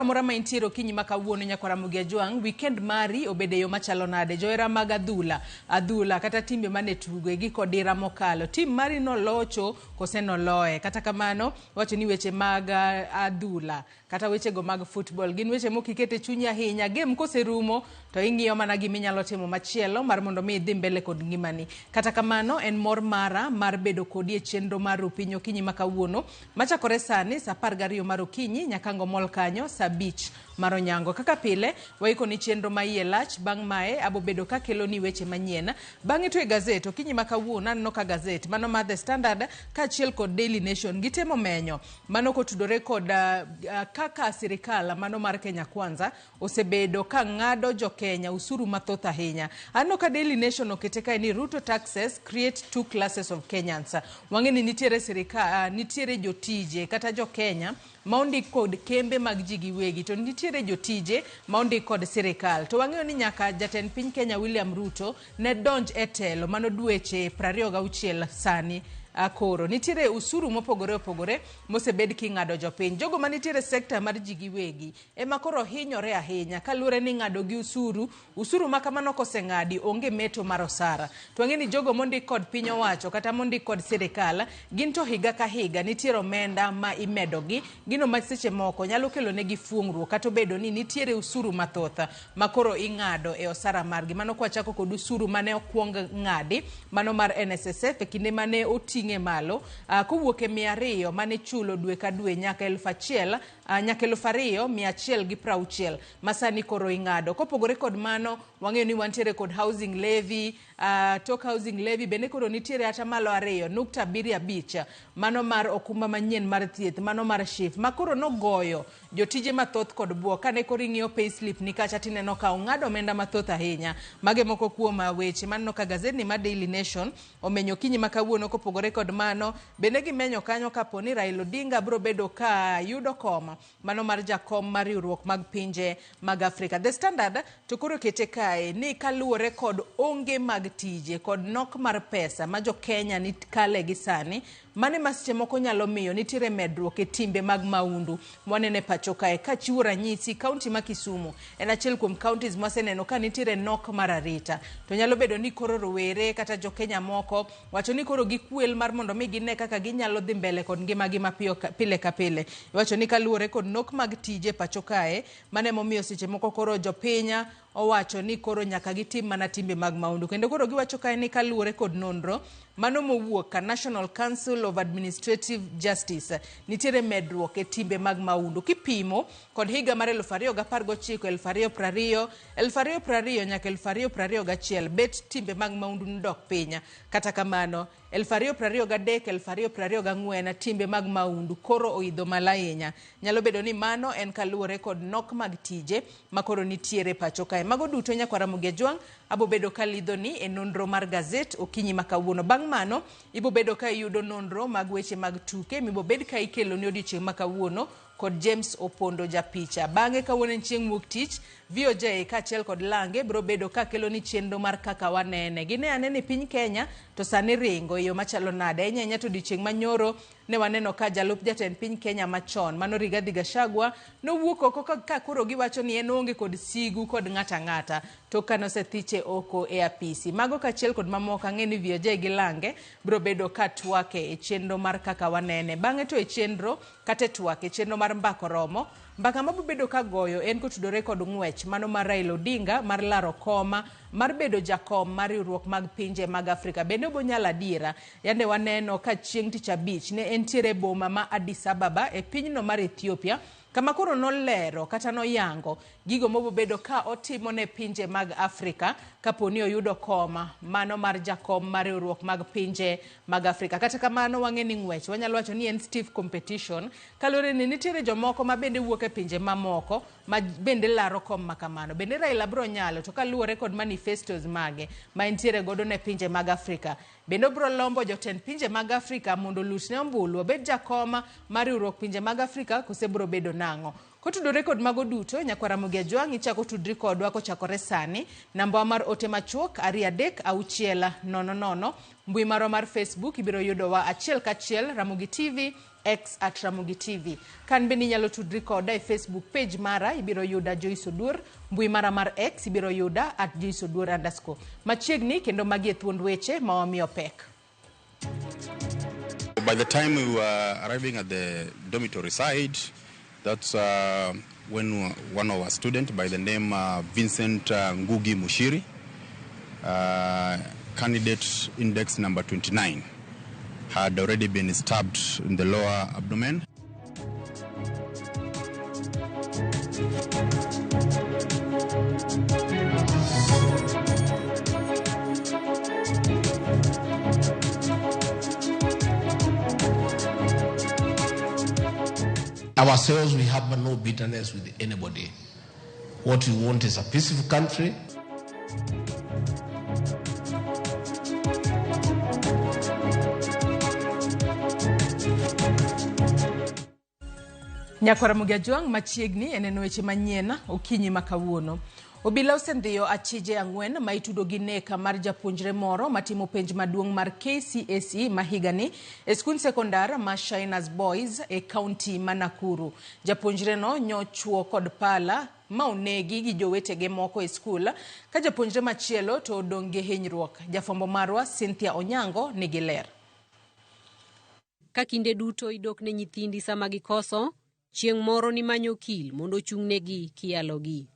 Mora ma intiero kinyi makawuono nyakwara Ramogi weekend mari obede yo machalo nade joera mag adhula kata timbe mane tugo gi kodira mokalo tim mari no locho kose no loe kata kamano wacho ni weche mag adhula kata weche go mag football gin weche mokikete chunya ahinya game kose rumo to ing'iyo mana gimi nyalo timo machielo mar mondo mi dhi mbele kod ngimani kata kamano en mor mara mar bedo kodi e chenro mar Opinyo kinyi makawuono machakore sani sa 12 mar okinyi nyakango mol kanyo beach maronyango kaka pile waiko ni chenro maiye lach bang mae abo bedo ka kelo ni weche manyien bang to e gazette okinyi makawuono anno ka gazette mano ma The Standard ka chiel kod Daily Nation gitemo menyo mano kotudore kod kaka sirikal mano mar Kenya Kwanza osebedo ka ngado jo Kenya usuru mathoth ahinya anno ka Daily Nation okete ka ni Ruto taxes create two classes of Kenyans wangeni nitiere sirikal nitiere jotije kata jo Kenya maundi kod kembe mag jigi wegi to nitiere jotije maundi kod sirikal to wang'eyo ni nyaka jatend piny Kenya William Ruto ne donj e telo mano dweche 26 sani koro nitiere usuru mopogore mosebed king'ado jopiny jogo manitiere sekta mar jigi wegi ema koro hinyore ahinya kalure ni ng'ado gi usuru makamano koseng'adi onge meto mar osara to ng'eni jogo mondi kod piny owacho kata mondi kod sirikal gin to higa ka higa nitiere omenda ma imedogi gino ma seche moko nyalo kelo negi fuongruok kata bedo ni nitiere usuru mathoth makoro ing'ado e osara margi mano kwa chako kod usuru mane okwong ng'adi mano mar NSSF e kinde mane oting'e malo kowuok e 200 mane chulo dwe ka dwe nyaka 1,000 nyaka 2,160 masani koro ing'ado kopogore kod mano wang'eyo ni wantiere kod housing levy tok housing levy bende koro nitiere ata malo 2.75 mano mar okumba manyien mar thieth mano mar SHIF makoro nogoyo jotije mathoth kod buo kane koro ing'iyo payslip nikacha tineno ka ong'ado omenda mathoth ahinya mage moko kuom weche manno ka gazedni ma Daily Nation omenyo kinyi makawuono kopogore kod mano bende gimenyo kanyo kaponi Raila Odinga bro bedo ka yudo koma mano mar jakom mar riwruok mag pinje mag Afrika. The Standard to koro kete kae ni kaluore kod onge mag tije kod nok mar pesa ma jo Kenya ni kale gi sani mane masche moko nyalo miyo nitiere medruok e timbe mag maundu mwanene pacho kae ka chiwo ranyisi kaunti ma Kisumu en achiel kuom counties maseneno ka nitiere nok mar arita to nyalo bedo ni koro rowere kata jo Kenya moko wacho ni koro gikwel mar mondo mi gine kaka ginyalo dhi mbele kod ngimagi mapiyo pile ka pile wacho ni kaluore kod nok mag tije pacho kae mane momiyo seche moko koro jo pinya owacho ni koro nyaka gitim mana timbe mag maundu kendo koro giwacho kae ni kaluore kod nonro mano mowuok ka National Council of Administrative Justice nitiere medruok e timbe mag maundu kipimo kod higa mar 2019 2020 nyaka 2021 bet timbe mag maundu ndok pinya kata kamano 2023 2024 timbe mag maundu koro oidho malainya nyalo bedo ni mano en kaluore kod nok mag tije makoro nitiere pacho kae mago duto nyakwara Ramogi abo bedo kalidho ni e nonro mar gazette okinyi makawuono bang mano ibo bedo ka yudo nonro mag weche mag tuke mibo bed ka ikelo ni odiochieng' makawuono kod James Opondo japicha bange kawuono chieng' wuok tich VOJ kachiel kod Lange bro bedo ka kelo ni chenro mar kaka wanene gine anene piny Kenya to sani ringo yo machalo nade nyanya to odiochieng' manyoro ne waneno ka jalup jatend piny Kenya machon mano Rigathi Gachagua no wuok oko ka koro giwacho ni en onge kod sigu kod ng'ata to kano sethiche oko e apisi mago kachiel kod mamoko ng'eni VOJ gi Lange bro bedo ka twake e chenro mar kaka wanene bange to e chenro kate twake chenro mar mbako romo mbaka mabu bedo ka goyo en kotudore kod ng'wech mano mar Raila Odinga mar laro koma mar bedo jakom mar riwruok mag pinje mag Afrika bende obonyala dira yande waneno ka chieng' tich abich ne entiere boma ma Addis Ababa e pinyno mar Ethiopia kama koro nolero kata noyango gigo mobo bedo ka otimo ne pinje mag Afrika kaponi oyudo koma mano mar jakom mar riwruok mag pinje mag Afrika kata kamano wang'eni ng'wech wanyalo wacho ni en stiff competition kalore ni nitiere jomoko ma bende wuok e pinje mamoko ma bende laro kom makamano bende Raila bro nyalo to kaluore kod manifestos mage ma entiere godo ne pinje mag Afrika bende bro lombo jotend pinje mag Afrika mondo lusne ombulu obed jakoma mar riwruok pinje mag Afrika kose bro bedo nang'o Kotudore kod mago duto nyakwara Ramogi ichako tudri kodwa kochakore sani. Namba mar ote machuok 33600. Mbui marwa mar Facebook ibiro yudowa achiel kachiel Ramogi TV X @RamogiTV. Kan bende nyalo tudri koda e Facebook page mara ibiro yuda Joyce Odur. Mbui mara mar X ibiro yuda @JoyceOdur_. Machiegni kendo magi e thuond weche ma wamiyo pek. By the time we were arriving at the dormitory side, that's when one of our students by the name Vincent Ngugi Mushiri, candidate index number 29, had already been stabbed in the lower abdomen. Ourselves, we have no bitterness with anybody. What we want is a peaceful country. Nyakwara Ramogi machiegni eneno weche manyiena okinyi makawuono. Obila osendhiyo achije ang'wen ma itudo gi neka mar japuonjre moro matimo penj maduong' mar KCSE mahigani e skul sekondar ma Shinas Boys e kaunti ma Nakuru. Japuonjre no nyochuo kod pala ma onegi gi jowetege moko e skul ka japuonjre machielo to odong' gi hinyruok. Jafombo marwa Cynthia Onyango nigi ler. Ka kinde duto idok ne nyithindi sama gikoso, chieng' moro ni manyo kil mondo chung'negi kialogi.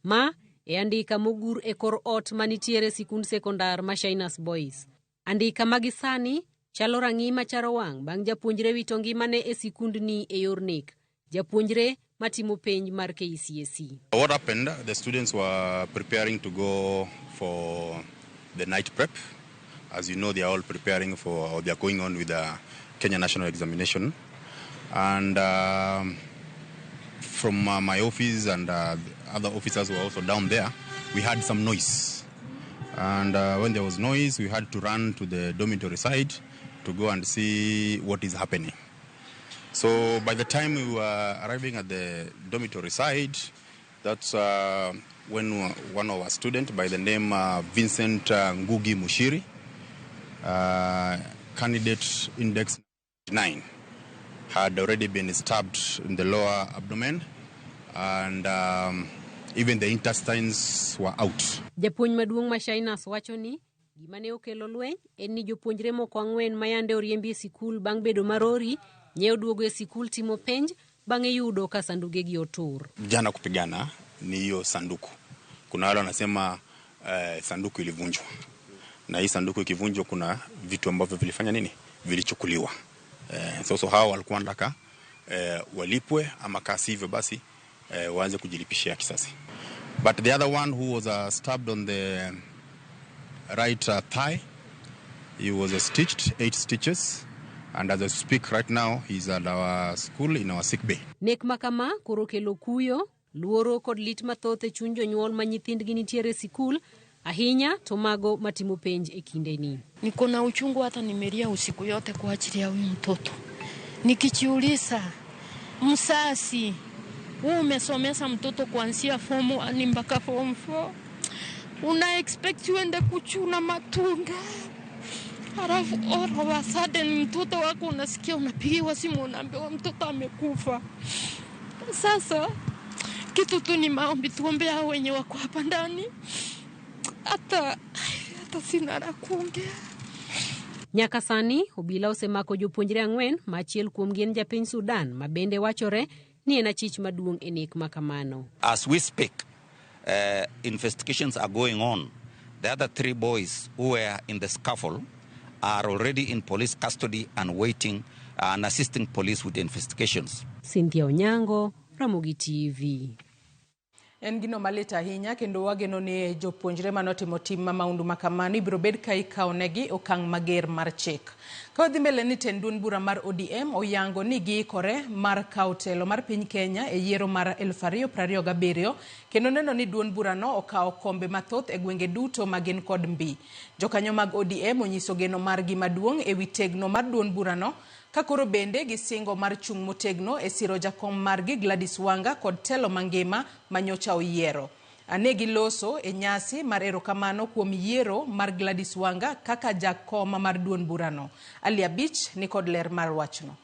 Ma e andika mogur e kor ot manitiere sikund sekondar ma Shinas Boys. Andika magisani chalo rangi macharo wang' bang' japuonjre wito ngimane e sikundni e yor nek. Japuonjre matimo penj mar KCSE. What happened? The students were preparing to go for the night prep. As you know, they are all preparing for, or they are going on with the Kenya National Examination. And from my office and other officers who were also down there, we had some noise. And when there was noise, we had to run to the dormitory side to go and see what is happening. So by the time we were arriving at the dormitory side, that's when one of our students by the name Vincent Ngugi Mushiri, candidate index 9, had already been stabbed in the lower abdomen, and even the intestines were out. Japuonj maduong' ma Shinas wacho ni gima ne okelo lweny en ni jopuonjre moko ang'wen mayande oriembi e sikul bang' bedo marori nyeo duogo e sikul timo penj bang'e yudo ka sandugegi otur. Jana kupigana ni hiyo sanduku. Kuna wale wanasema sanduku ilivunjwa. Na hii sanduku ikivunjwa kuna vitu ambavyo vilifanya nini? Vilichukuliwa. So hao walikuwa wanataka walipwe ama kasi hivyo basi waanze kujilipishia kisasi. But the other one who was stabbed on the right thigh, he was stitched 8 stitches, and as I speak right now he's at our school in our sick bay. Nek makama koro kelo kuyo, luoro kod lit mathoth e chuny jonyuol ma nyithindgi nitiere sikul, ahinya to mago matimo penj e kindeni. Niko na uchungu hata nimelia usiku yote kwa ajili ya huyu mtoto. Nikijiuliza, msasi, umesomesa mtoto kuanzia form 1 mpaka form 4. Una expect uende kuchuna matunda. Halafu all of a sudden mtoto wako unasikia unapigiwa simu unaambiwa mtoto amekufa. Sasa kitu tu ni maombi, tuombe hao wenye wako hapa ndani. Hata sina la kuongea. Nyaka sani obila osemako jopuonjre ang'wen ma achiel kuom gin japiny Sudan ma bende wachore ni en achich maduong' e nek makamano. As we speak, investigations are going on. The other 3 boys who were in the scuffle are already in police custody and waiting and assisting police with the investigations. Cynthia Onyango, Ramogi TV. En gino maleta ahinya kendo wageno ni jopuonjre manotimo tim ma maundu makamano ibiro bed ka ikawnegi okang' mager mar chik. Ka odhi mbele ni tendun bura mar ODM oyango ni giikore mar kawo telo mar piny Kenya e yiero mar 2027 kendo neno ni duond burano okawo kombe mathoth e gwenge duto magin kod mbi. Jokanyo mag ODM onyiso geno margi maduong' e wi tegno mar duond burano Kakoro bende gisingo mar chung' motegno e siro jakom margi Gladys Wanga kod telo mangima manyocha oyiero. Anegi loso e nyasi mar erokamano kuom yiero mar Gladys Wanga kaka jakoma mar duond burano. Ali Abich ni kod ler mar wachno.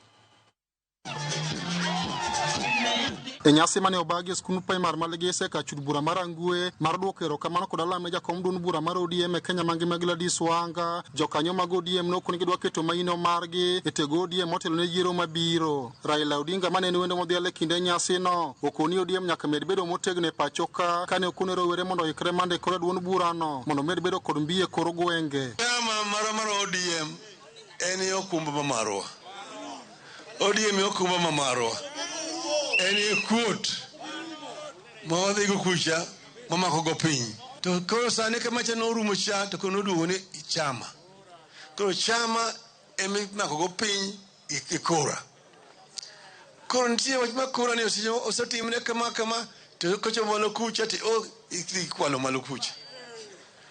E nyasi mane obagi skunu primar malegese ka chud bura marangue mar duoko erokamano kod alame jakom duond bura mar ODM e Kenya mangima Gladys Wanga, jokanyo mag ODM nokoni gidwa keto maino margi e tego ODM motelo ne yiero mabiro. Raila Odinga mane ni wendo modhiale kinde nyasi no okoni ODM nyaka med bedo motegno e pachoka kane okone rowere mondo ikre mande kod duond burano mondo med bedo kod mbiye koro gwenge. Mar ODM en okumba mamarwa. ODM okumba mamarwa. Any quote Mawadi go kucha, Mama go pin. To Korosane Kamacha no room chat to Konodu Chama. Koro Chama Emi Mako pin Ikora. Korontia with Makura or Satim Nekamakama to Kocha Malokucha to O Iqualo Malukucha.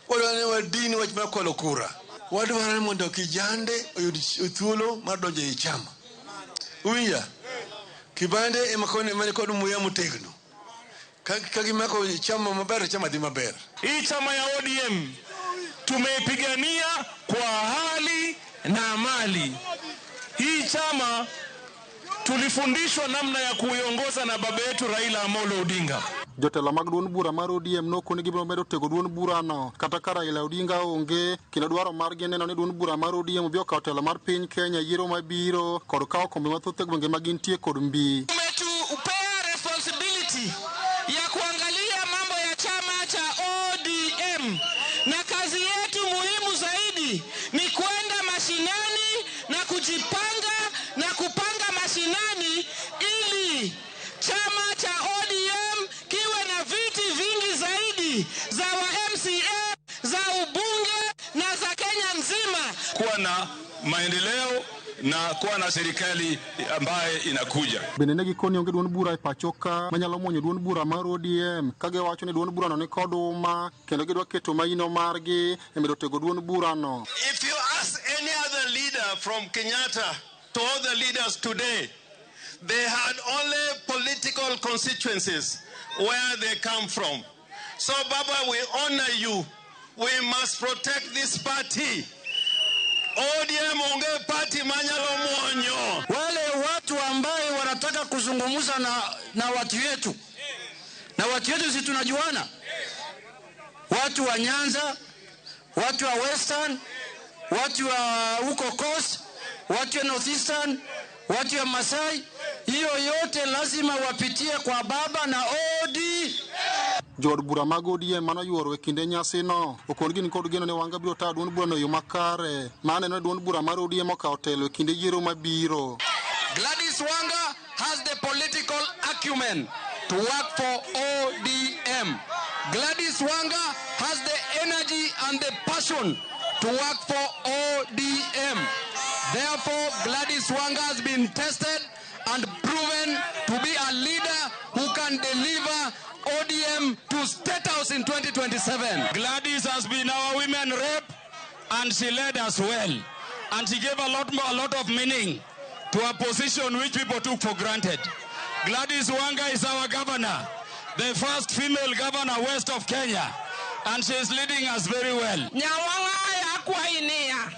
What I never dean with Makolokura. What do I want to Kijande or Utulo Madoja Chama? Uya. Kibande emakone manikodu muya mutegno. Kagimako chama mabera chama di mabera. Hii chama ya ODM tumeipigania kwa hali na mali. Hii chama tulifundishwa namna ya kuiongoza na baba yetu Raila Amolo Odinga. Jotelo mag duond bura mar ODM nokoni gibiro medo tego duond burano kata ka Raila Odinga onge kendo dwaro margi neno ni duond bura mar ODM obiro kawo telo mar piny Kenya yiero mabiro kod kawo kombe mathoth e gwenge magintie kod mbi. Tumepewa responsibility ya kuangalia mambo ya chama cha ODM na kazi yetu muhimu zaidi ni kwenda mashinani na kujipanga na kupanga mashinani ili chama cha ODM kiwe na viti vingi zaidi za wa MCA, za ubunge na za Kenya nzima. Kuwa na maendeleo na kuwa na serikali ambaye inakuja. Benenegi koni onge duond bura e pachoka manyalo monyo duond bura mar ODM kage wacho ni duond bura no ni koduma kendo gidwa keto maino margi e medo tego duond bura no. If you ask any other leader from Kenyatta to all the leaders today, they had only political constituencies where they come from. So Baba, we honor you. We must protect this party. ODM onge party manyalo mwonyo. Wale watu ambaye wanataka kuzungumza na watu wetu. Na watu wetu si tunajuana. Watu wa Nyanza, watu wa Western, watu wa huko Coast, watu wa Northeastern, watu wa Masai, hiyo yote lazima wapitie kwa baba na ODM. Jod bura mag ODM mano yuoro e kinde nyasi no okon gin kod geno ne Wanga biro ta duond bura no yo makare mane no duond bura mar ODM okawo telo e kinde yiero mabiro. Gladys Wanga has the political acumen to work for ODM. Gladys Wanga has the energy and the passion to work for ODM. Therefore, Gladys Wanga has been tested and proven to be a leader who can deliver ODM to State House in 2027. Gladys has been our women rep and she led us well. And she gave a lot of meaning to a position which people took for granted. Gladys Wanga is our governor, the first female governor west of Kenya. And she is leading us very well. Nyawanga ya kwa inia.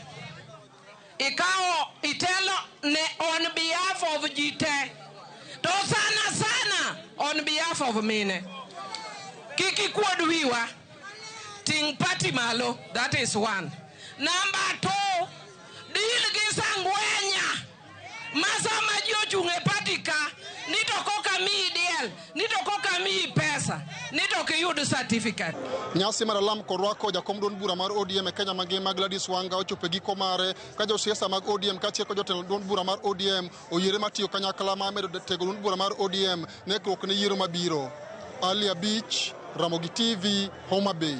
Ikao itelo ne on behalf of Jite. To sana on behalf of mine. Kiki kuadwiwa ting party malo, that is one. Number 2, deal gisangwenya. Masa majoju ngepatika nitokoka mi deal, nitokoka mi pesa, nitoke yudu certificate. Nyasi maralam korwako jakom duond bura mar ODM e Kenya mangima Gladys Wanga ochopo e giko mare ka josiasa mag ODM kaachiel kod jotelo duond bura mar ODM oyiere matiyo kanyakla ma medo tego duond bura mar ODM ne krok ne yiero mabiro. Ali Abich, Ramogitvlive, Homa Bay.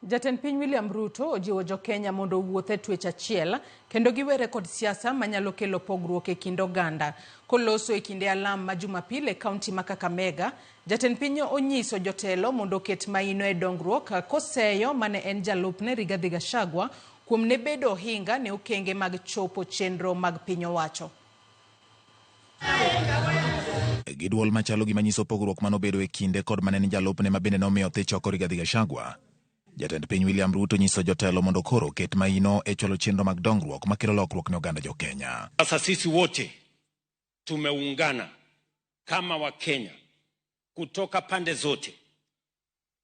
Jatend piny William Ruto ojiwo jo Kenya mondo wuothe twech achiel kendo giwere kod siasa manyalo kelo pogruok e kind oganda. Koloso e kinde alam ma Jumapil e kaunti ma Kakamega, jatend piny onyiso jotelo mondo ket maino e dongruok koseyo mane en jalupne Rigathi Gachagua kuom ne bedo ohinga ne okenge mag chopo chenro mag piny owacho. Giduol machalo gi manyiso pogruok manobedo e kinde kod maneni jalupne mabende nomiyo thi choko Rigathi Gachagua. Jatend piny William Ruto nyiso jotelo mondo koro ket maino e cholo chenro mag dongruok makelo lokruok ne oganda jo Kenya. Sasa sisi wote tumeungana kama wa Kenya kutoka pande zote,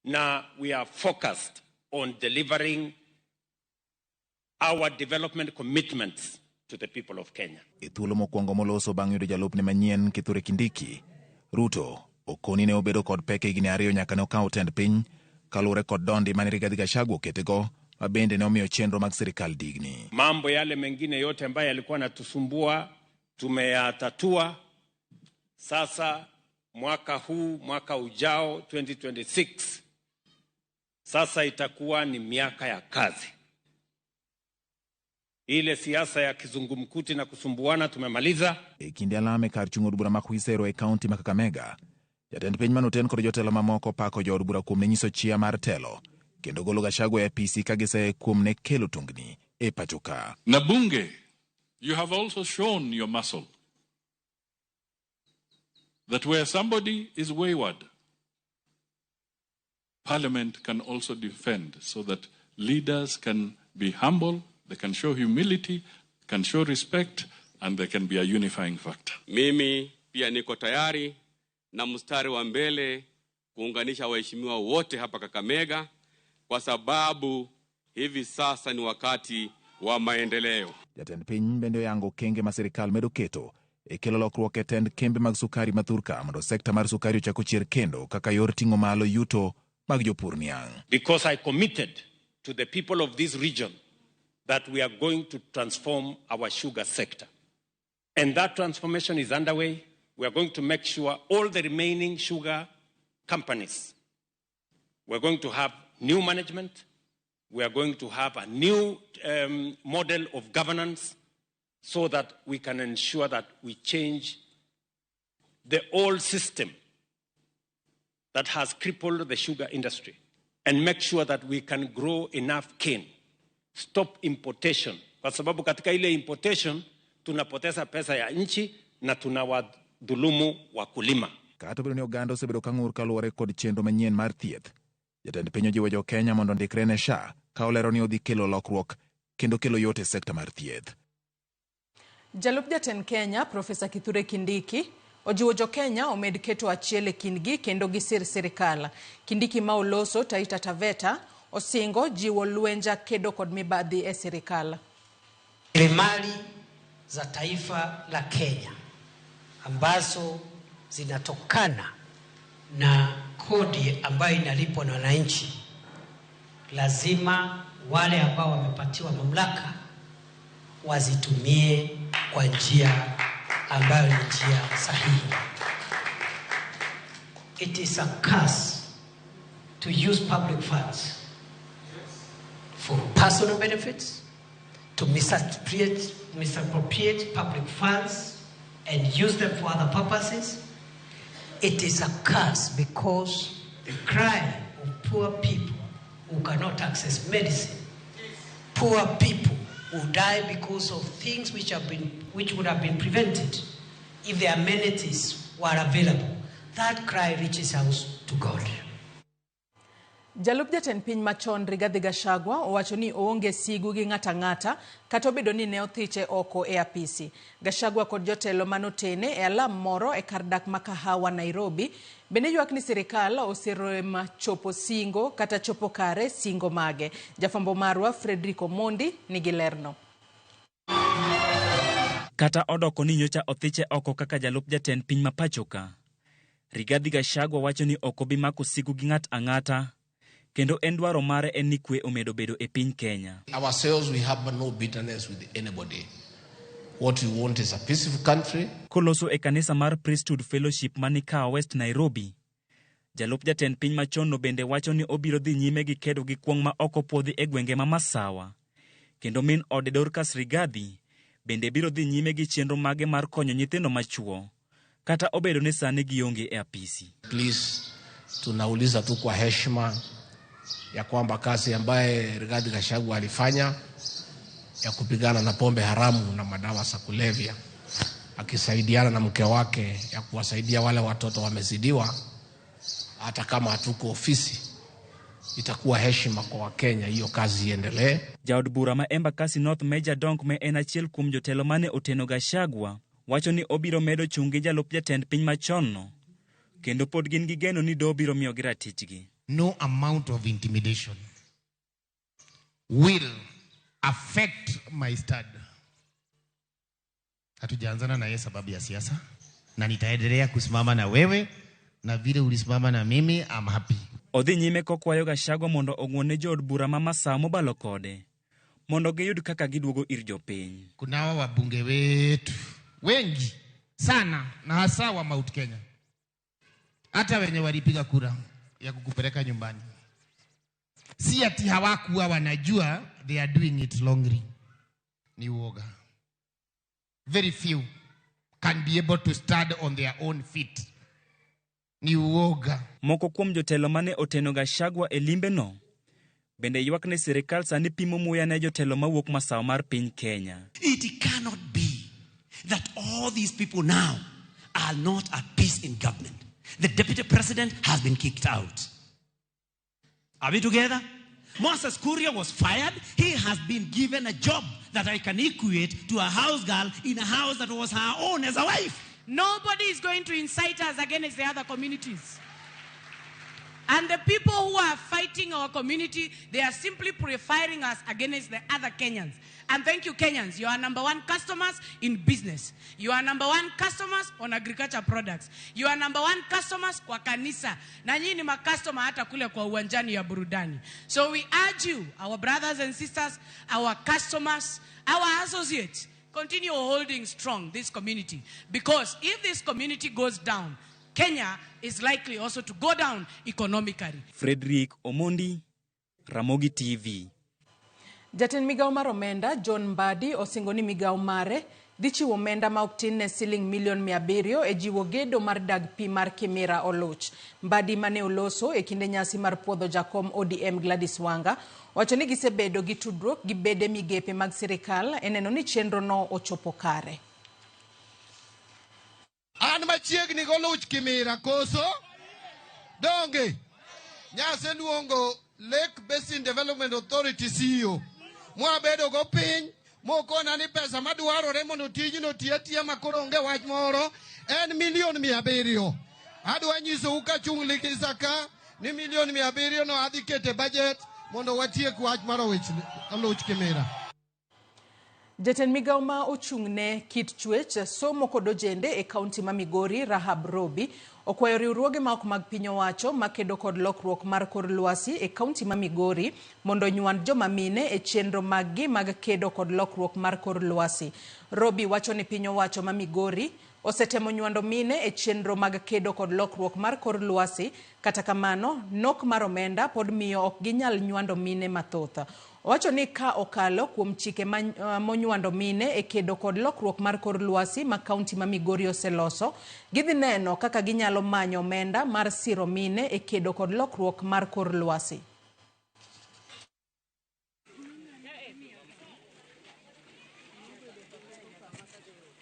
na we are focused on delivering our development commitments to the people of Kenya. Thuolo mokwongo moloso bang' yudo jalupne manyien Kithure Kindiki, Ruto okoni ne obedo kod pek higni 2 nyaka ne okawo tend piny kalure kod dondi mane Rigathi Gachagua oketego, mabende ne omiyo chenro mag sirikal digni. Mambo yale mengine yote ambayo yalikuwa natusumbua tumeyatatua. Sasa mwaka huu, mwaka ujao 2026, sasa itakuwa ni miaka ya kazi. Ile siasa ya kizungumkuti na kusumbuana tumemaliza. Kinde alame kar chung od bura ma Khwisero e kaunti ma Kakamega, jatend piny manoten kod jotelo mamoko pako jo od bura kuom ne nyiso chia mar telo kendo golo Gachagua e PC ka gise kuom ne kelo tungni e pachoka. Na bunge, you have also shown your muscle. That where somebody is wayward, Parliament can also defend so that leaders can be humble, they can show humility, can show respect, and they can be a unifying factor. Mimi pia niko tayari na mstari wa mbele kuunganisha waheshimiwa wote hapa Kakamega, kwa sababu hivi sasa ni wakati wa maendeleo. Jatend piny bende yango kenge ma sirikal medo keto e kelo lokruok e tend kembe mag sukari mathurka mondo sekta mar sukari ochako chier kendo kaka yor ting'o malo yuto mag jopur niang'. Because I committed to the people of this region that we are going to transform our sugar sector. And that transformation is underway. We are going to make sure all the remaining sugar companies, we're going to have new management. We are going to have a new model of governance so that we can ensure that we change the old system that has crippled the sugar industry and make sure that we can grow enough cane. Stop importation. Kwa sababu katika ile importation tunapoteza pesa ya nchi na tunawadhulumu wakulima. Kata bedo ni oganda osebedo kang'ur kaluwore kod chenro manyien mar thieth, jatend piny ojiwo jo Kenya mondo ndikre ne SHA ka olero ni odhi kelo lokruok kendo kelo yot e sekta mar thieth. Jalup jatend Kenya Profesa Kithure Kindiki ojiwo jo Kenya omed keto achiel e kindgi kendo gisir sirikal. Kindiki ma oloso Taita Taveta osingo jiwo lwenja kedo kod mibadhi e sirikal. Rasilimali za taifa la Kenya ambazo zinatokana na kodi ambayo inalipwa na wananchi, lazima wale ambao wamepatiwa mamlaka wazitumie kwa njia ambayo ni njia sahihi. It is a curse to use public funds for personal benefits, to misappropriate public funds and use them for other purposes. It is a curse because the cry of poor people who cannot access medicine, poor people who die because of things which would have been prevented if the amenities were available. That cry reaches out to God. Jalup jatend piny machon Rigathi Gachagua owacho ni oonge sigu gi ng'ata ng'ata kata obedo ni ne othiche oko e apisi. Gachagua kod jotelo manotene e alam moro e kar dak makahawa Nairobi bende ywak ni sirikal oserem chopo singo kata chopo kare singo mage. Jafambo marwa Fredrick Omondi nigi lerno. Kata odoko ni nyocha othiche oko kaka jalup jatend piny mapachoka, Rigathi Gachagua wacho ni oko bi mako sigu gi ng'at ang'ata kendo endwaro mare en ni kwe omedo bedo e piny Kenya. Ourselves, we have no bitterness with anybody. What we want is a peaceful country. Koloso e kanisa mar Priesthood Fellowship manika West Nairobi, jalup jatend piny machon no bende wacho ni obiro dhi nyime gi kedo gi kwong ma oko podhi e gwenge ma masawa. Kendo min ode Dorcas Rigathi bende biro dhi nyime gi chenro mage mar konyo nyithindo machuo kata obedo ni sani gionge e apisi. Please, tunauliza tu kwa heshima ya kwamba kazi ambaye Rigathi Gachagua alifanya ya kupigana na pombe haramu na madawa za kulevya, akisaidiana na mke wake ya kuwasaidia wale watoto wamezidiwa. Hata kama hatuko ofisi, itakuwa heshima kwa Wakenya hiyo kazi iendelee. Jaod bura ma Embakasi North Major Donk me en achiel kuom jotelo mane oteno Gachagua wacho ni obiro medo chungi jalup jatend piny machonno kendo pod gin gi geno ni do biro miyo gi ratichgi. No amount of intimidation will affect my stud. Hatujaanzana na yeye sababu ya siasa, na nitaendelea kusimama na wewe na vile ulisimama na mimi. I'm happy. Odhi nyime kokwayo Gachagua mondo ong'wone jood bura ma Masawa mobalo kode mondo giyud kaka giduogo ir jopiny. Kunao wabunge wetu wengi sana na hasa wa Mount Kenya, hata wenye walipiga kura ya kukupeleka nyumbani, si ati hawakuwa wanajua they are doing it wrongly. Ni uoga. Very few can be able to stand on their own feet. Ni uoga. Moko kuom jotelo mane oteno Gachagua e limbe no bende ywak ne sirikal sani pimo muya ne jotelo mawuok Masawa mar piny Kenya. It cannot be that all these people now are not at peace in government. The deputy president has been kicked out. Are we together? Moses Kuria was fired. He has been given a job that I can equate to a house girl in a house that was her own as a wife. Nobody is going to incite us against the other communities. And the people who are fighting our community, they are simply preferring us against the other Kenyans. And thank you, Kenyans. You are number one customers in business. You are number one customers on agriculture products. You are number one customers kwa kanisa. Na nyinyi ni makastoma hata kule kwa uwanjani ya burudani. So we urge you, our brothers and sisters, our customers, our associates, continue holding strong this community. Because if this community goes down, Kenya is likely also to go down economically. Frederick Omondi, Ramogi TV. Jatend migao mar omenda John Mbadi osingo ni migao mare dhi chiwo omenda ma ok tin ne siling milion 700 e jiwo gedo mar dag pi mar Kimera Oluch. Mbadi mane oloso e kinde nyasi mar puodho jakom ODM Gladys Wanga wacho ni gisebedo gi tudruok gi bede migepe mag sirikal eneno ni chenro no ochopo kare. An machiegni goluch Kimera koso donge nyase luongo Lake Basin Development Authority CEO mwabedo go piny mokona ni pesa madwarore mondo tijno tiatia makoro onge wach moro en milion 700. Adwa nyiso uka chung likisaka ni milion 700 no adhi kete budget mondo watiek wach mar oluch Kimera. Jatend migao ma ochung'ne kit chwech somo kod ojende e kaunti ma Migori Rahab Robi okwayo riwruoge ma ok mag piny owacho makedo kod lokruok mar kor lwasi e kaunti ma Migori mondo nyuand joma mine e chenro maggi mag kedo kod lokruok mar kor lwasi. Robi wacho ni piny owacho ma Migori osetemo nyuando mine e chenro mag kedo kod lokruok mar kor lwasi, kata kamano nok mar omenda pod miyo ok ginyal nyuando mine mathoth. Wacho ni ka okalo kuom chike monyuando mine e kedo kod lokruok mar kor lwasi ma kaunti ma Migori oseloso, gidhi neno kaka ginyalo manyo omenda mar siro mine e kedo kod lokruok mar kor lwasi.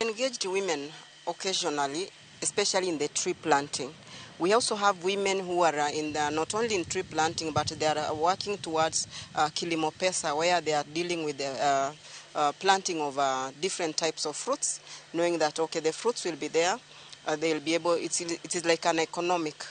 Engaged women occasionally, especially in the tree planting. We also have women who are not only in tree planting, but they are working towards Kilimo Pesa, where they are dealing with the planting of different types of fruits, knowing that, okay, the fruits will be there, they'll be able, it is like an economic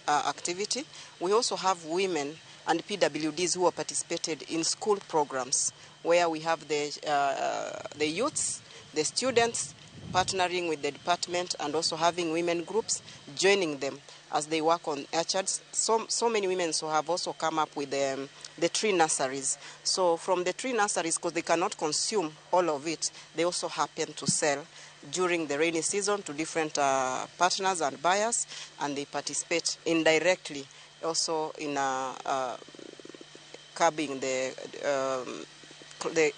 activity. We also have women and PWDs who have participated in school programs, where we have the youths, the students, partnering with the department and also having women groups joining them as they work on orchards. So many women have also come up with the tree nurseries. So from the tree nurseries, because they cannot consume all of it, they also happen to sell during the rainy season to different partners and buyers, and they participate indirectly also in curbing the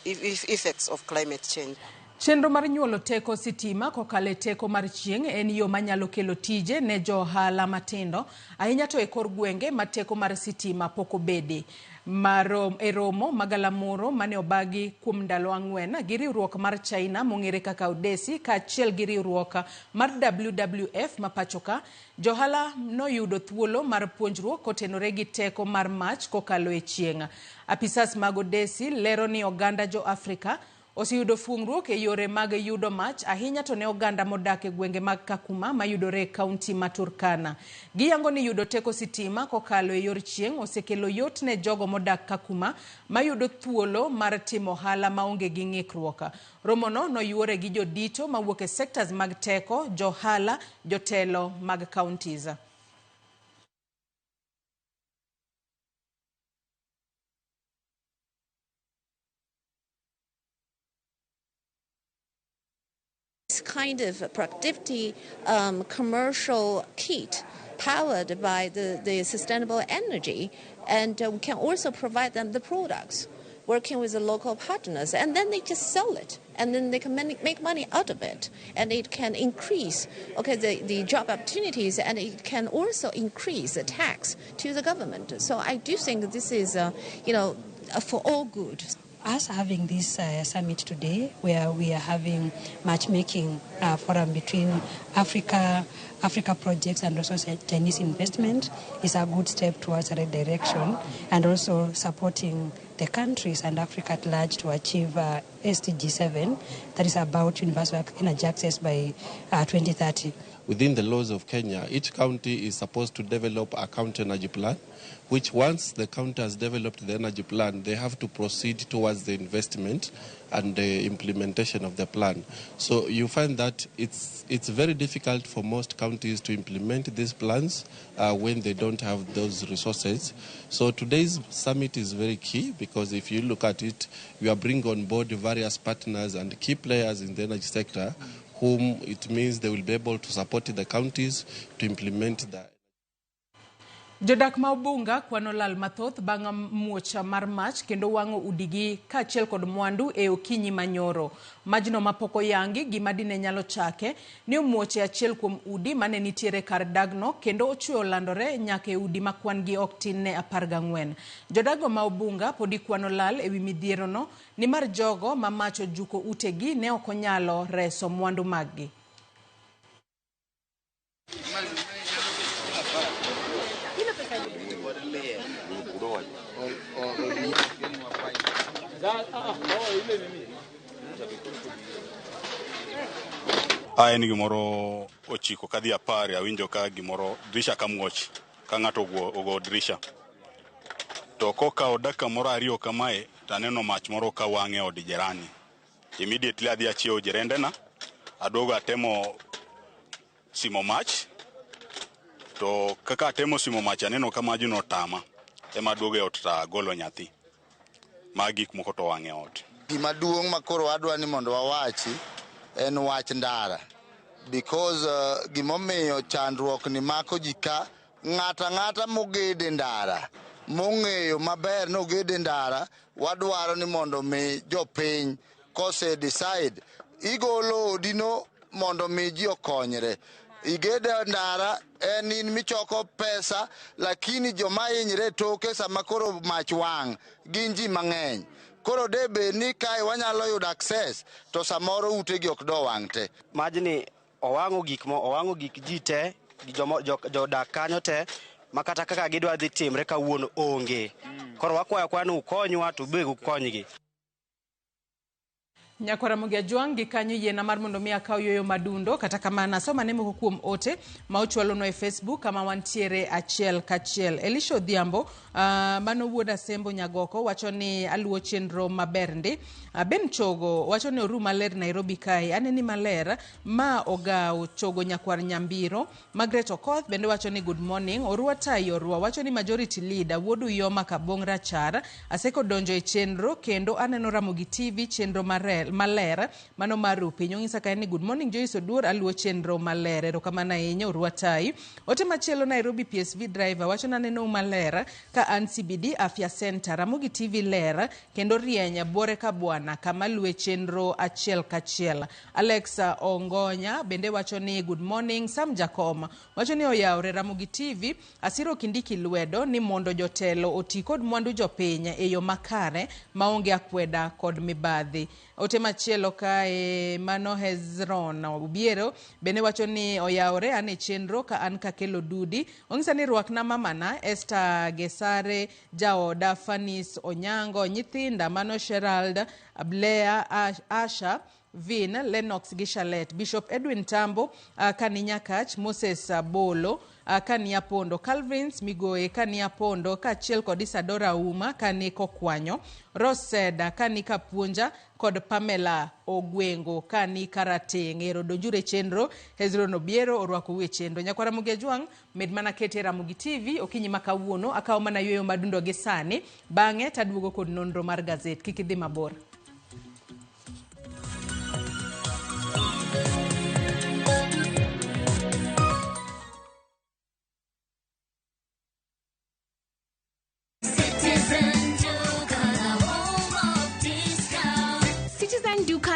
effects of climate change. Chenro mar nyuolo teko sitima kokale teko mar chieng' en yo manyalo kelo tije ne jo ohala matindo ahinya to e kor gwenge ma teko mar sitima pok obede. Romo magalamoro mane obagi kuom ndalo 4 gi riwruok mar China mong'ere kaka Odesi kaachiel gi riwruok mar WWF mapachoka, johala noyudo thuolo mar puonjruok kotenore gi teko mar mach kokalo e chieng'. Apisas mag Odesi lero ni oganda jo Afrika oseyudo fuong'ruok e yore mag yudo mach ahinya to ne oganda modak e gwenge mag Kakuma mayudore e kaunti ma Turkana. Giyango ni yudo teko sitima kokalo e yor chieng' osekelo yot ne jogo modak Kakuma mayudo thuolo mar timo ohala maonge gi ng'ikruok. Romono noyuore gi jodito mawuok e sectors mag teko, johala, jotelo mag counties. Kind of productivity commercial kit powered by the sustainable energy, and we can also provide them the products working with the local partners, and then they just sell it and then they can make money out of it, and it can increase the job opportunities, and it can also increase the tax to the government. So I do think this is for all good. Us having this summit today, where we are having matchmaking forum between Africa projects and also Chinese investment, is a good step towards the right direction, and also supporting the countries and Africa at large to achieve SDG 7, that is about universal energy access by 2030. Within the laws of Kenya, each county is supposed to develop a county energy plan, which once the county has developed the energy plan, they have to proceed towards the investment and the implementation of the plan. So you find that it's very difficult for most counties to implement these plans when they don't have those resources. So today's summit is very key, because if you look at it, we are bringing on board various partners and key players in the energy sector, whom it means they will be able to support the counties to implement that. Jodak ma Obunga kwano lal mathoth bang' muocha mar mach kendo wang'o udigi kaachiel kod mwandu e okinyi manyoro. Majno mapoko yangi gima dine nyalo chake ni muoche achiel kuom udi mane nitiere kar dagno kendo ochuo landore nyaka e udi makwan gi ok tin ne 14. Jodago ma Obunga podi kwano lal e wi midhiero no ni mar jogo ma mach ojuko utegi ne ok onyalo reso mwandu maggi. En gimoro ochiko kadhi 10 awinjo ka gimoro drisha kamwoch ka ng'ato ogo drisha to koka odaka moro ariyo kamae taneno mach moro ka wang'e od jirani. Immediately adhi achiewo jirendena, adogo atemo simo mach, to kaka atemo simo mach aneno ka majno tama, ema adogo e ot ta golo nyathi. Magik moko to wang'e ot. Gima duong' makoro adwa ni mondo wawachi en wach ndara, because gimomiyo chandruok ni mako jika ng'ata mogede ndara mong'eyo maber no gede ndara. Wadwaro ni mondo mi jopiny kose decide igolo odino mondo mi ji okonyre. Igede ndara en in michoko pesa, lakini joma hinyre toke sama koro mach wang' gin ji mang'eny. Koro debe ni kai wanyalo yudo access to samoro utegi ok do wang' te. Majni owang'o gik ji te, jodak kanyo te, makata kaka gidwa dhi timre kawuono onge. Koro wakwayo kwani ukonywa to be ukonygi. Nyakwara Ramogi gi kanyo yiena mar mondo mi akaw yoyo madundo, kata kamana soma ne moko kuom ote ma ochwalo no e Facebook kama wantiere achiel kachiel. Elisha Odhiambo mano wuoda Sembo Nyagoko wacho ni aluo chenro maber ndi. Ben Chogo wacho ni oru maler Nairobi kai, aneni maler ma ogao Chogo Nyakwar Nyambiro. Margaret Okoth bende wacho ni good morning. Orua Tayo Orua wacho ni majority leader wuodu Yoma Kabong Rachar aseko donjo e chenro kendo aneno Ramogi TV chenro maler mano maru piny. Ong'isa ka ni good morning Joyce Oduor, aluo chenro maler, erokamano ahinya Urwatai. Ote machielo Nairobi PSV driver wacho na neno maler ka an CBD Afya Center, Ramogitvlive ler kendo rieny bore ka bwana kama luwe chenro achiel kachiel. Alexa Ongonya bende wacho ni good morning. Sam Jakom wacho ni oyawre Ramogitvlive asiro kindiki lwedo ni mondo jotelo oti kod mwandu jopiny e yo makare maonge akweda kod mibadhi. Ote machielo ka mano Hezron Ubiero bende wacho ni oyawre ane chenro ka an kakelo dudi. Ong'isa ni rwakna mamana Esther Gesare, jaoda Fanis Onyango, nyithinda mano Sherald, Blea, Asha, Vin, Lennox Gishalet, Bishop Edwin Tambo, Kaninyakach, Moses Bolo, Kania Pondo, Calvins Migoe, Kania Pondo, Kachiel kod Isadora Uma, Kani Kokwanyo, Roseda, Kani Kapunja, kod Pamela Ogwengo, Kani Karateng. Ero donjure chenro, Hezron Obiero, orwako uwe chenro. Nyakwara Ramogi med mana kete Ramogitvlive, okinyi makawuono, akaw mana yueyo madundo gesani, bang'e taduogo kod nonro mar gazet, kikidhi mabor.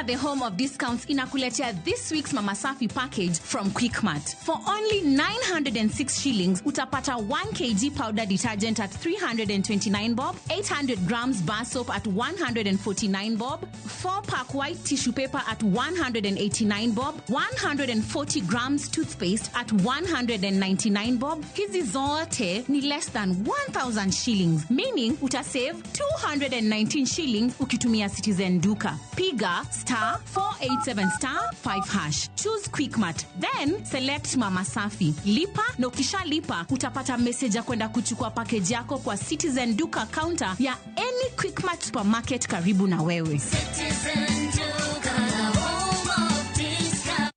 The home of discounts inakuletea this week's Mama Safi package from Quickmart. For only 906 shillings, utapata 1 kg powder detergent at 329 bob, 800 grams bar soap at 149 bob, 4-pack white tissue paper at 189 bob, 140 grams toothpaste at 199 bob. Hizi zote ni less than 1,000 shillings, meaning utasave 219 shillings ukitumia Citizen Duka. Piga *487*5#. Choose Quickmart, then select Mama Safi. Lipa na ukisha lipa utapata message ya kwenda kuchukua package yako kwa Citizen Duka counter ya any Quickmart supermarket karibu na wewe. Citizen Duka, the home of discount.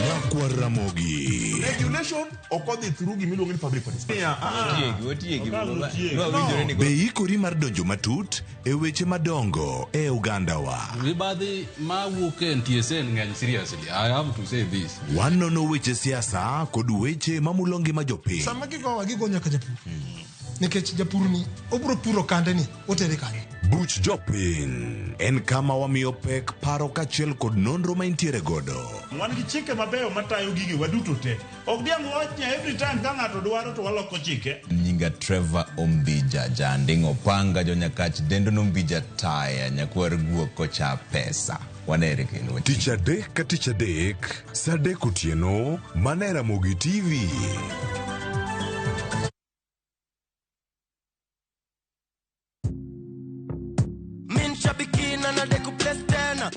Nyakwa Ramogi. Regulation occurred through gimiluongo ni public participation. Be ikori mar donjo matut e weche madongo e Uganda wa. Mibadhi mawuok e TSN ng'eny seriously. I have to say this. Wanono weche siasa kod weche mamulongi majopiny. Sama gigowa gigo nyaka japur. Nikech japur ni obro puro kande ni otere kanye. Buch jopiny en kama wamiyo pek paro kachiel kod nonro maintiere godo. Wan gi chike mabeyo matayo gigi waduto te. Ok diang' wachnya every time ka ng'ato dwaro to waloko chike. Nyinga Trevor Ombija, janding opanga jonyakach dendo nombija taya nyakwar guoko cha pesa. Wanere kendo. Tich adek ka tich adek, sadek otieno, mana Ramogitvlive.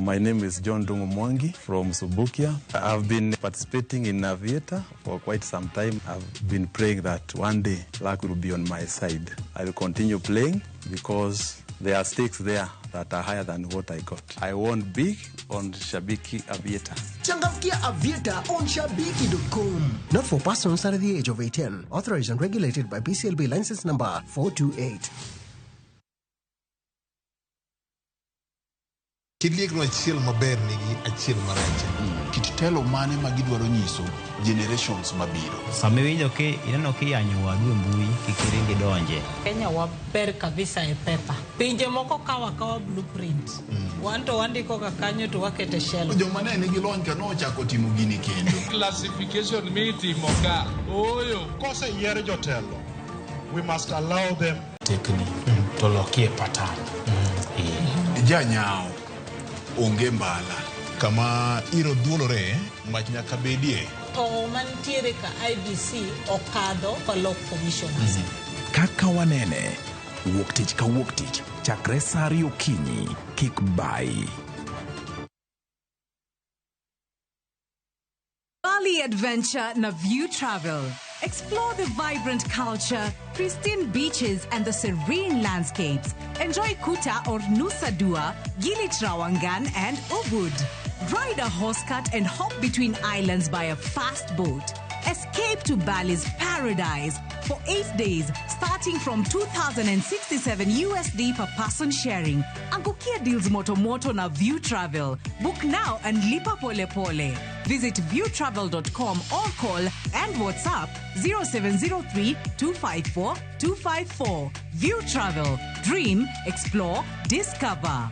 My name is John Dungo Mwangi from Subukia. I've been participating in Aviator for quite some time. I've been praying that one day luck will be on my side. I will continue playing because there are stakes there that are higher than what I got. I won big on Shabiki Aviator. Changamkia Aviator on Shabiki.com. Not for persons under the age of 18. Authorized and regulated by BCLB license number 428. Kidliekno achiel maber nigi achiel marach. Kit telo mane magidwaro nyiso generations mabiro. Sama winjo ke ineno kiyanyo wadu mbui kikiringi donje. Kenya waber kabisa e pepa. Pinje moko kawa blueprint. Wanto wandiko kakanyo to wakete shell. Joma ne nigi lony kano chako timo gini kendo. Classification mitimo ka. Oyo kose yier jotelo. We must allow them technique to lokie pattern. Janyao onge mbala kama iro dhuolore mach nyaka bedie. To mantiere ka IBC okadho for commissioners. Kaka wanene wuok tich ka wuok tich chakre saa 2 okinyi kik bai. Bali Adventure na View Travel. Explore the vibrant culture, pristine beaches, and the serene landscapes. Enjoy Kuta or Nusa Dua, Gili Trawangan, and Ubud. Ride a horse cart and hop between islands by a fast boat. Escape to Bali's paradise. for 8 days, starting from 2,067 USD per person sharing. Angukia deals moto na View Travel. Book now and lipa pole pole. Visit viewtravel.com or call and WhatsApp 0703 254 254. View Travel. Dream, explore, discover.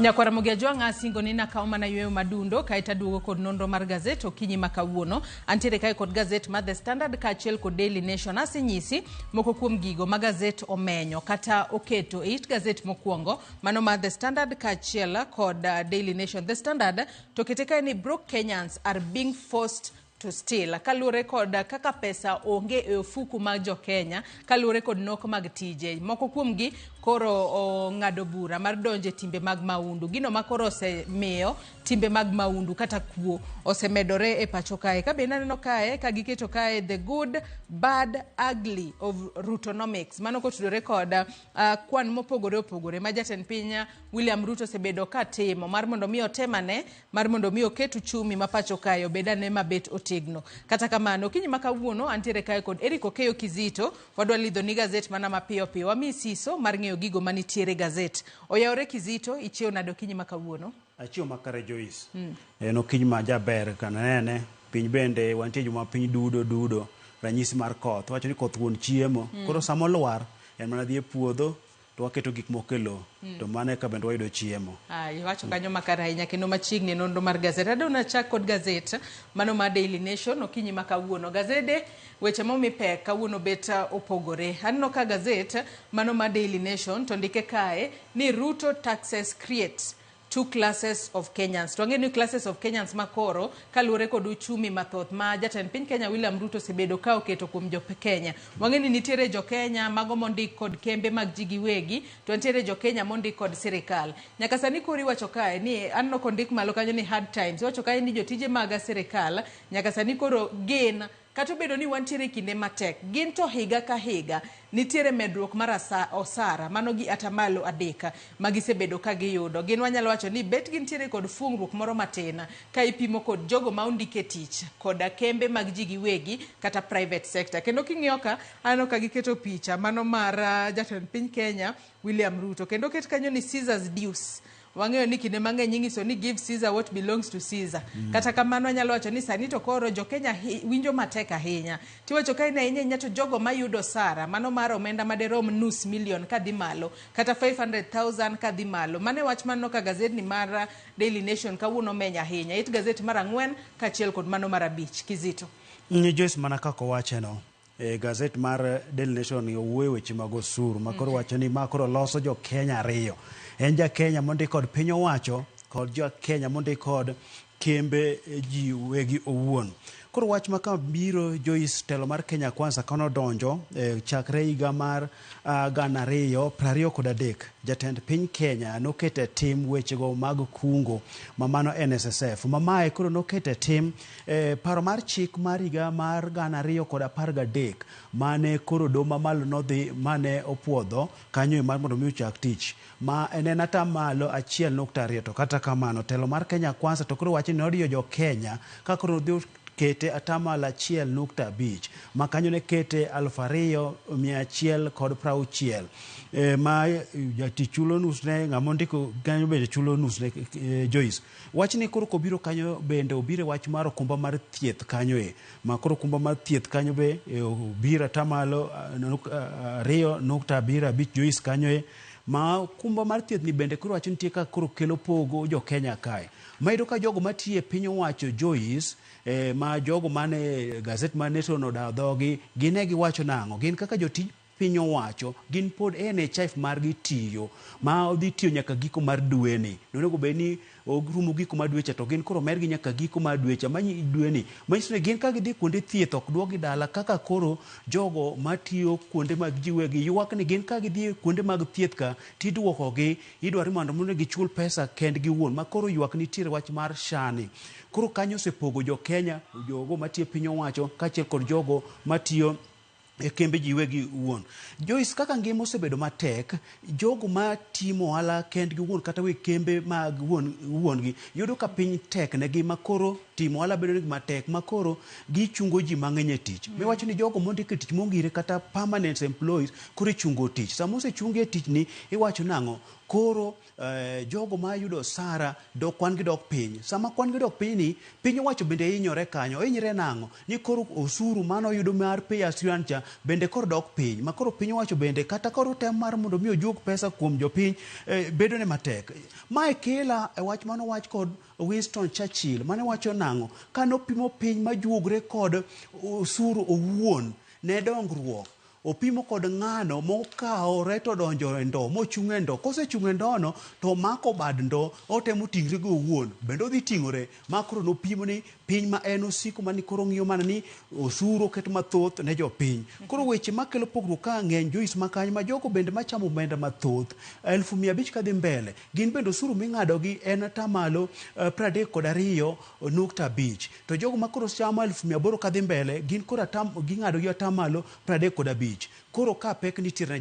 Nyakwara Ramogi asingo ni nakauma na yueyo madundo kaita duogo kod nonro mar gazet okinyi makawuono antiere kai kod gazet mar The Standard kachiel kod Daily Nation asenyisi moko kuom gigo ma gazet omenyo kata oketo it gazet mokwongo mano mar The Standard kachiel kod Daily Nation. The Standard to kete kai ni broke Kenyans are being forced to steal. Kalure kod kaka pesa onge e ofuku mag jo Kenya, kalure kod nok mag TJ. Moko kuomgi koro ngado bura mar donje timbe mag maundu. Gino makoro osemiyo timbe mag maundu kata kuo osemedore e pacho kae. Kabe naneno kae kagiketo kae the good, bad, ugly of Rutonomics. Mano kotudore kod kwan mopogore opogore ma jatend piny William Ruto sebedo ka timo mar mondo mi otemane, mar mondo mi oket uchumi ma pacho kae obedane mabet otegno. Kata kamano kinyi makawuono antiere kae kod Eric Okeyo Kizito wadwa lidho ni gazet mana mapiyo piyo. Wami siso mar ng'eyo gigo manitiere gazet. Oyawre Kizito ichiew nado kinyi makawuono. Achiew makare Joyce. No kinyi ma jaber kanene piny bende wantie juma piny dudo ranyisi mar koth. Wacho ni koth wuon chiemo. Koro samo lwar en mana dhi e puodho to waketo gik mokelo to mane ka bende wayudo chiemo. Wacho kanyo makare ahinya kendo machiegni nonro mar gazet. Adona chak kod gazet mano mar Daily Nation okinyi makawuono. Gazede weche momi pek kawuono bet opogore. Anno ka gazet mano mar Daily Nation to ndike kae ni Ruto taxes creates two classes of Kenyans. To ang'e ni classes of Kenyans makoro kalure kod uchumi mathoth ma jatend piny Kenya William Ruto sebedo ka oketo kuom jo Kenya. Wang'e ni nitiere jo Kenya mago mondik kod kembe mag ji giwegi to nitiere jo Kenya mondik kod sirikal. Nyaka sani kori wacho kae ni anno kondik malo kanyo ni hard times. Wacho kae ni jotije mag sirikal nyaka sani koro gen kato bedo ni wantiere kinde matek. Gin to higa ka higa nitiere medruok mar osara mano gi atamalo adeka magisebedo ka giyudo. Gin wanyalo wacho ni bet gintiere kod fungruok moro matina ka ipimo kod jogo ma ondike tich kod kembe mag ji giwegi kata private sector. Kendo king'iyo ka ano ka giketo picha mano mar jatend piny Kenya William Ruto kendo ket kanyo ni Caesar's dues. Wang'eyo ni kinde mang'eny inyiso ni give Caesar what belongs to Caesar. Kata kamano anyalo wacho ni sani to koro jo Kenya winjo matek ahinya. Tiwacho kae na inya to jogo mayudo sara mano mar omenda maderom nus milion kadhi malo kata 500,000 kadhi malo. Mane wach mano ka gazet ni mar Daily Nation kawuono menya ahinya. It gazet mar 4 kachiel kod mano mar 5 Kizito. Joyce mana kako wacheno. Gazet mar Daily Nation owuoye weche mag osuru makoro wacho ni makoro loso jo Kenya ariyo. En ja Kenya mondi kod piny owacho kod jo Kenya mondi kod kembe ji wegi owuon. Koro wach maka biro Joyce telo mar Kenya Kwanza kono donjo chakre higa mar 2023 jatend piny Kenya nokete tim wechego mag kungo mamano NSSF mamae koro nokete tim paro mar chik mar higa mar 2013 mane koro do mamalo nodhi mane opuodho kanyo mar mondo mi ochak tich ma en atamalo 1.2 to kata kamano telo mar Kenya Kwanza to koro wacho ni odiyo jo Kenya ka koro dhi kete atamalo 1.5 ma kanyo ne kete 2,160 ma jatichulo nus ne ng'amondiko kanyo bende chulo nus ne Joyce. Wach ni koro kobiro kanyo bende obire wach mar okumba mar thieth kanyo ma koro okumba mar thieth kanyo be obiro atamalo 2.75 Joyce kanyo ma okumba mar thieth ni bende koro wacho nitie ka koro kelo pogo jo Kenya kae. Maido ka jogo matie piny owacho Joyce ma jogo mane gazet ma Nation odadhogi gine giwacho nang'o gin kaka jotij piny owacho gin pod NHIF margi tiyo ma odhi tiyo nyaka giko mar dweni. Nonego bed ni rumo giko ma dweche to gin koro mergi nyaka giko ma dweche dweni manyiso ni gin ka gidhi kuonde thieth ok duogi dala kaka koro jogo matiyo kuonde mag jiwegi ywak ni gin ka gidhi kuonde mag thieth ka tiduokogi idwaro mondo mondo gichul pesa kendgi wuon ma koro ywak nitiere wach mar shani koro kanyo osepogo jo Kenya jogo matiyo piny owacho kaachiel kod jogo matiyo e kembe jiwegi wuon. Joyce kaka ngima osebedo matek, jogo matimo ohala kendgi wuon kata we kembe mag wuon gi yudo ka piny tek negi makoro timo ohala bedo negi matek makoro gichungo ji mang'eny e tich. Miwacho ni jogo mondike tich mongire kata permanent employees koro ichungo tich. Sama osechungi e tich ni iwacho nang'o koro jogo ma yudo sara dok kwan gi dok piny. Sama kwan gi dok piny ni piny owacho bende hinyore kanyo. Hinyore nang'o ni koro osuru mano yudo mar pay as you earn cha bende koro dok piny. Ma koro piny owacho bende kata koro tem mar mondo mi ojuog pesa kuom jopiny bedo ne matek. Mae kela e wach mano wach kod Winston Churchill mane wacho nang'o kanopimo piny majuogre kod osuru owuon ne dongruok. Opimo kod ng'ano mokaore to donjo e ndo mochung' e ndo kosechung' e ndono to mako bad ndo otemo ting're go owuon bende odhi ting'ore makoro nopimo ni piny ma en osiko mani koro ng'iyo mana ni osuru oket mathoth ne jopiny. Koro weche makelo pogruok ka ng'eny Joyce makany ma jogo bende machamo omenda mathoth 1,500 kadhi mbele gin bende osuru ming'adogi en atamalo 32.5 to jogo makoro chamo 1,800 kadhi mbele gin koro ging'adogi atamalo 35. Koro ka pek nitiere ne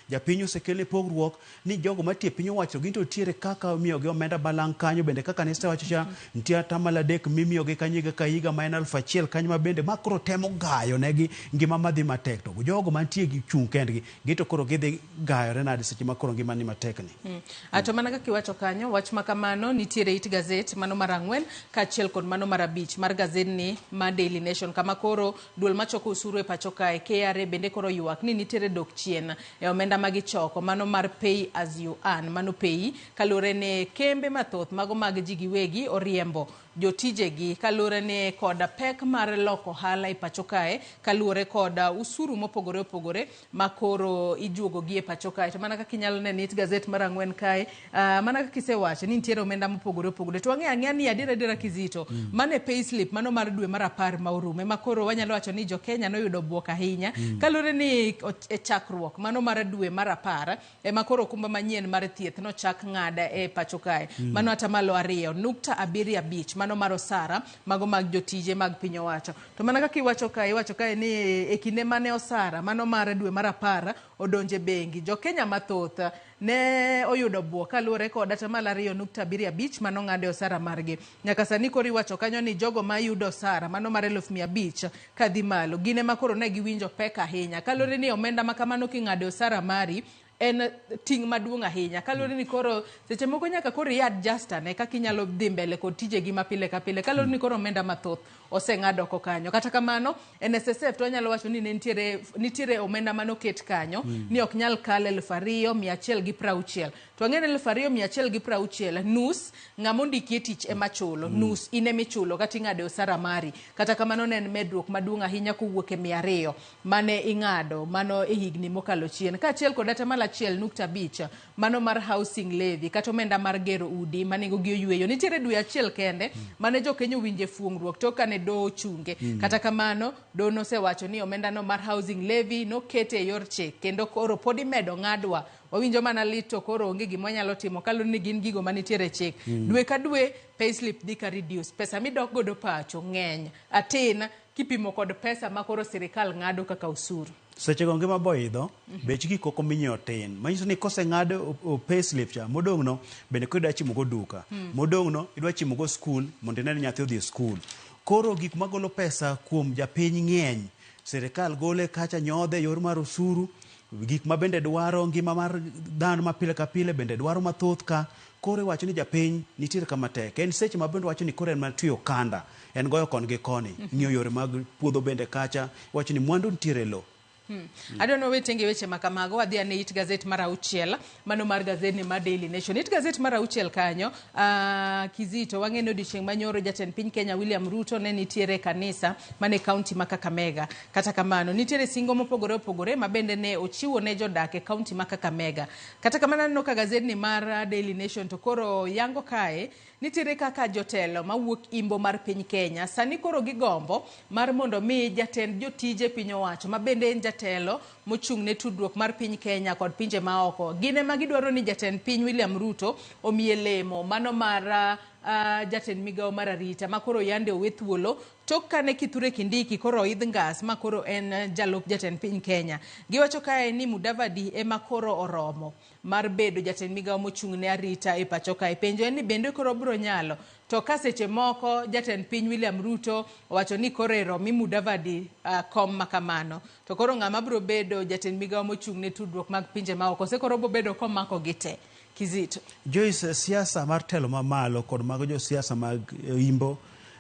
japiny osekelne pogruok ni jogo matie piny owacho gin to tiere kaka miyogi omenda balang' kanyo bende kaka ne wacho cha nitie atamalo 3 mimiyogi kanyo ka higa ma en 1,000 kanyo ma bende makoro temo gayo negi ngima madhi matek to jogo mantie gi chung' kendgi gito koro gidhi gayore nade seche makoro ngima ni matek ni. Ato mana kaka iwacho kanyo wach makamano nitiere it gazet mano mar 4 kaachiel kod mano mar 5 mar gazedni ma Daily Nation kama koro duol machoko osuru e pacho kae KRA bende koro ywak ni nitiere dok chien e omenda magichoko mano mar pay as you earn mano pay kalure ne kembe mathoth mago mag ji giwegi oriembo jotijegi kalure ne koda pek mar loko hala e pacho kae kalure koda usuru mopogore opogore makoro ijuogo gi e pacho kae to mana kaka inyalo neno it gazet mar 4 kae mana kaka isewacho ni nitiere omenda mopogore opogore to ang'eya ni adira Kizito mane pay slip mano mar dwe mar 10 ma orume makoro wanyalo wacho ni jo Kenya noyudo buok ahinya kalure ni e chakruok mano mar dwe mar 10 e makoro kumba manyien mar thieth no chak ng'ada e pacho kae mano atamalo 2.75 mano mar osara mago mag jotije mag piny owacho to mana kaka iwacho kae ni e kinde mane osara mano mar dwe mar 10 odonje bengi jo Kenya mathoth ne oyudo buok kalure kod atamalo 2.75 mano ng'ade osara margi nyaka sani koro iwacho kanyo ni jogo ma yudo osara mano mar 1,500 kadhi malo gine makoro ne giwinjo pek ahinya kalure ni omenda makamano king'ade osara mari en ting maduong' ahinya kalure ni koro seche moko nyaka koro i-adjust ne kaka inyalo dhi mbele kod tijegi mapile ka pile kalure ni koro omenda mathoth oseng'ado oko kanyo kata kamano NSSF to wanyalo wacho ni nitiere omenda manoket kanyo ni ok nyal kal 2,160 to ang'e ni 2,160 nus ng'ama ondiki tich ema chulo nus ine michulo kata ing'ade osara mari kata kamano ne en medruok maduong' ahinya kowuok e 200 mane ing'ado mano e higni mokalo chien kaachiel kod atamalo 1.5 mano mar housing levy kata omenda mar gero udi manengo gi oyweyo nitiere dwe achiel kende mane jo Kenya winje fuongruok to kane do chunge kata kamano do nosewacho ni omenda no mar housing levy no kete e yor chik kendo koro podi medo ng'adwa wawinjo mana lito koro onge gima nyalo timo kalure ni gin gigo manitiere chik dwe ka dwe payslip dhi ka reduce pesa midok godo pacho ng'eny atin kipimo kod pesa makoro sirikal ng'ado kaka usuru seche go ngima boidho bech gik koko minyiewo tin manyiso ni koseng'ad payslip cha modong' no bende ko idwa chimo go duka modong' no idwa chimo go skul mondo ine ni nyathi odhi e skul koro gik magolo pesa kuom japiny ng'eny sirikal gole kacha nyodhe yor mar osuru gik ma bende dwaro ngima mar dhano ma pile ka pile bende dwaro mathoth ka koro iwacho ni japiny nitiere kama tek en seche ma bende wacho ni koro en matiyo kanda en goyo kon gi koni ng'iyo yore mag puodho bende kacha wacho ni mwandu nitiere lo I don't know wetenge weche makamago wadhi ane it gazet mar auchiel mano mar gazedni mar Daily Nation. It gazet mar auchiel kanyo Kizito wang'eno odiochieng' manyoro jatend piny Kenya William Ruto ne nitiere kanisa mane kaunti ma Kakamega. Kata kamano nitiere singo mopogore opogore mabende ne ochiwo ne jodak e kaunti ma Kakamega. Kata kamano aneno ka gazedni mar Daily Nation to koro yango kae nitiere kaka jotelo mawuok imbo mar piny Kenya sani koro gigombo mar mondo mi jatend jotije piny owacho mabende en jatelo mochung' ne tudruok mar piny Kenya kod pinje maoko gine magidwaro ni jatend piny William Ruto omiye lemo mano mar jatend migawo mar arita makoro yande owe thuolo tok kane Kithure Kindiki koro idh ngas makoro en jalup jatend piny Kenya. Giwacho kae ni Mudavadi ema koro oromo mar bedo jatend migawo mochung' ne arita e pacho kae. Penjo en ni bende koro biro nyalo to ka seche moko jatend piny William Ruto owacho ni koro eromi Mudavadi kom makamano to koro ng'ama biro bedo jatend migawo mochung' ne tudruok mag pinje maoko se koro biro bedo komako gite. Kizito Joyce, siasa mar telo mamalo kod mago jo siasa mag imbo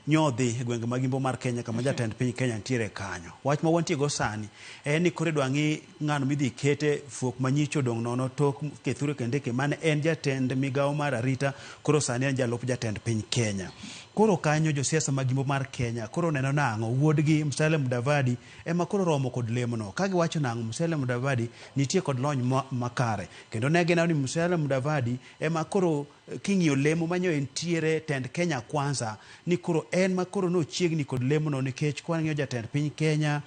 nyodhi e gwenge mag imbo mar Kenya kama jatend piny Kenya nitiere kanyo. Wach ma wantie go sani en ni kore dwangi ng'ano midhi kete fuok manyicho dong nono tok Kithure Kindiki mane en jatend migawo mar arita koro sani en jalup jatend piny Kenya. Koro kanyo jo siasa mag imbo mar Kenya koro neno nang'o wuodgi Musalia Mudavadi ema koro romo kod lemono ka giwacho nang'o Musalia Mudavadi nitie kod lony makare kendo ne gineno ni Musalia Mudavadi ema koro king'iyo lemo manyo entiere tend Kenya Kwanza ni koro en ma koro no chiegni kod lemono nikech kwan ng'iyo jatend piny Kenya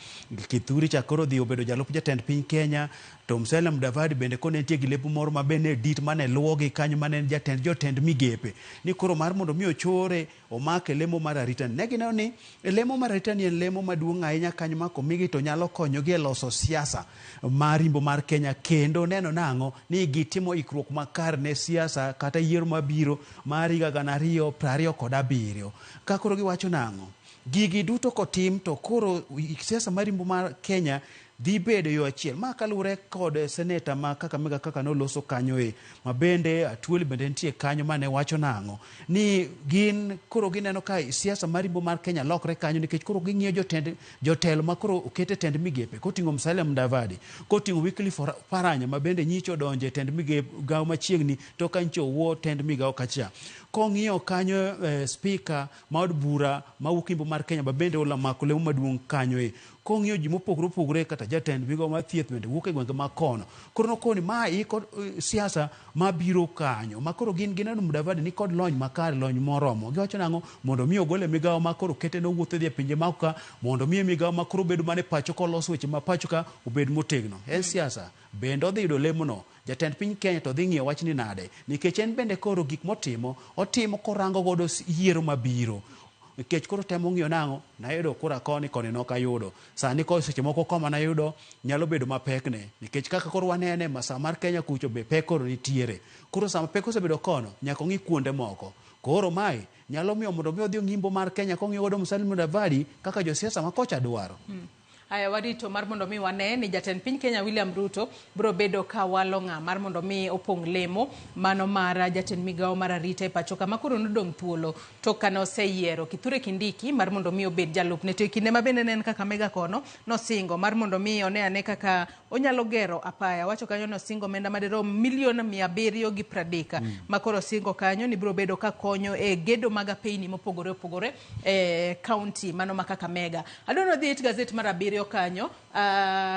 Kithure cha koro dhi obedo jalup jatend piny Kenya to Musalia Mudavadi bende kone nitie gi lepo moro mabene dit mane luwogi kanyo mane jotend migepe ni koro mar mondo mi ochore omake lemo mar arita ne gineno ni lemo mar arita ni en lemo maduong' ahinya kanyo ma komigi to nyalo konyogi e loso siasa mar imbo mar Kenya kendo neno nang'o ni gitimo ikruok makar ne siasa kata yiero mabiro mar higa 2027 ka koro giwacho nang'o gigi duto kotim to koro siasa mar imbo mar Kenya dhi bedo yo achiel ma kalure kod seneta ma Kakamega kaka noloso kanyo mabende Atuoli bende nitie kanyo mane wacho nang'o ni gin koro gineno ka siasa mar imbo mar Kenya lokre kanyo nikech koro ging'iyo jotelo ma koro okete tend migepe koting'o Musalia Mudavadi koting'o Wycliffe Oparanya mabende nyicho donje tend migawo machiegni to kancho wo tend migawo kacha kong'iyo kanyo speaker ma od bura mawuok imbo mar Kenya bende olamako lemo maduong' kanyo kong'iyo ji mopogore opogore kata jatend migawo mar thieth bende wuok e gwenge makono koro nokoni ma iko siasa mabiro kanyo makoro gineno Mudavadi ni kod lony makare lony moromo giwacho nang'o mondo mi ogole migawo makoro kete no wuotho dhi e pinje maoka mondo mi migawo makoro bedo mane pacho koloso weche ma pacho ka obed motegno en siasa bende odhi yudo lemono jatend piny Kenya to dhi ng'iyo wach ni nade nikech en bende koro gik otimo korango godo yiero mabiro nikech koro temo ng'iyo nang'o nayudo kura koni nokayudo sani ko seche moko koma nayudo nyalo bedo mapekne nikech kaka koro wanene masa mar Kenya kucho be pek koro nitiere koro sama pek osebedo kono nyaka ng'i kuonde moko koro mai nyalo miyo mondo mi odhi ng'imbo mar Kenya kong'iyo godo Musalia Mudavadi kaka josiasa makocha dwaro. Aya warito mar mondo mi wane ni jatend piny Kenya William Ruto biro bedo ka walo ng'a mar mondo mi opong' lemo mano mar jatend migawo mar arita e pacho kama koro nodong' thuolo to kane oseyiero Kithure Kindiki mar mondo mi obed jalup ne to kinde mabende ne en Kakamega kono nosingo mar mondo mi one ane kaka onyalo gero apaya wacho kanyo nosingo omenda madirom $730 ma koro singo kanyo ni biro bedo ka konyo e gedo mag apeyni mopogore opogore e kaunti mano ma Kakamega. Adono dhi it gazet mar abiriyo kanyo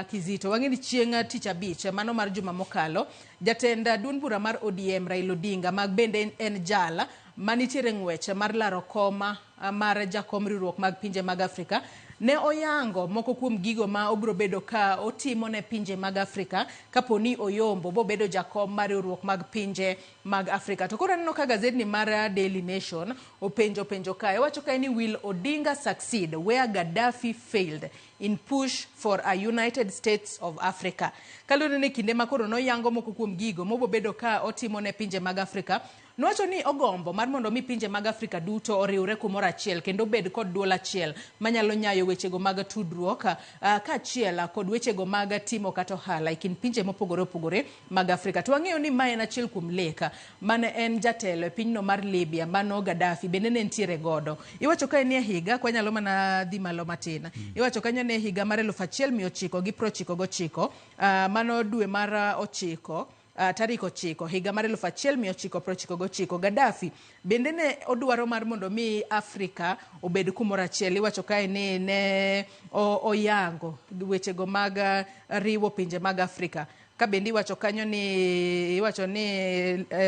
Kizito wang'eni chieng' tich abich mano mar juma mokalo jatend duond bura mar ODM Raila Odinga mag bende en jala manitiere ng'wech mar laro koma mar jakom riwruok mag pinje mag Afrika ne oyango moko kuom gigo ma obro bedo ka otimo ne pinje mag Afrika kaponi oyombo bo bedo jakom mar riwruok mag pinje mag Afrika to koro neno ka gazedni mar Daily Nation openjo kae wacho kae ni will Odinga succeed where Gaddafi failed in push for a United States of Africa. Kalure ne kinde makoro no yango moko kuom gigo mobo bedo ka otimo ne pinje mag Afrika Nowacho ni ogombo mar mondo mi pinje mag Afrika duto oriwre kumoro achiel kendo bed kod duol achiel manyalo nyayo wechego mag tudruok kaachiel kod wechego mag timo kata ohala e kind pinje mopogore opogore mag Afrika. To wang'eyo ni mae en achiel kuom leka mane en jatelo e pinyno mar Libya mano Gaddafi bende ne ntiere godo. Iwacho ka nie higa kwa nyalo mana dhi malo matin. Iwacho kanyo ne higa mar 1999 mano dwe mar 9 tarik 9 higa mar 1999 Gaddafi bende ne odwaro mar mondo mi Afrika obed kumoro achiel. Iwacho kae ni ne oyango wechego mag riwo pinje mag Afrika. Ka bendi iwacho kanyo ni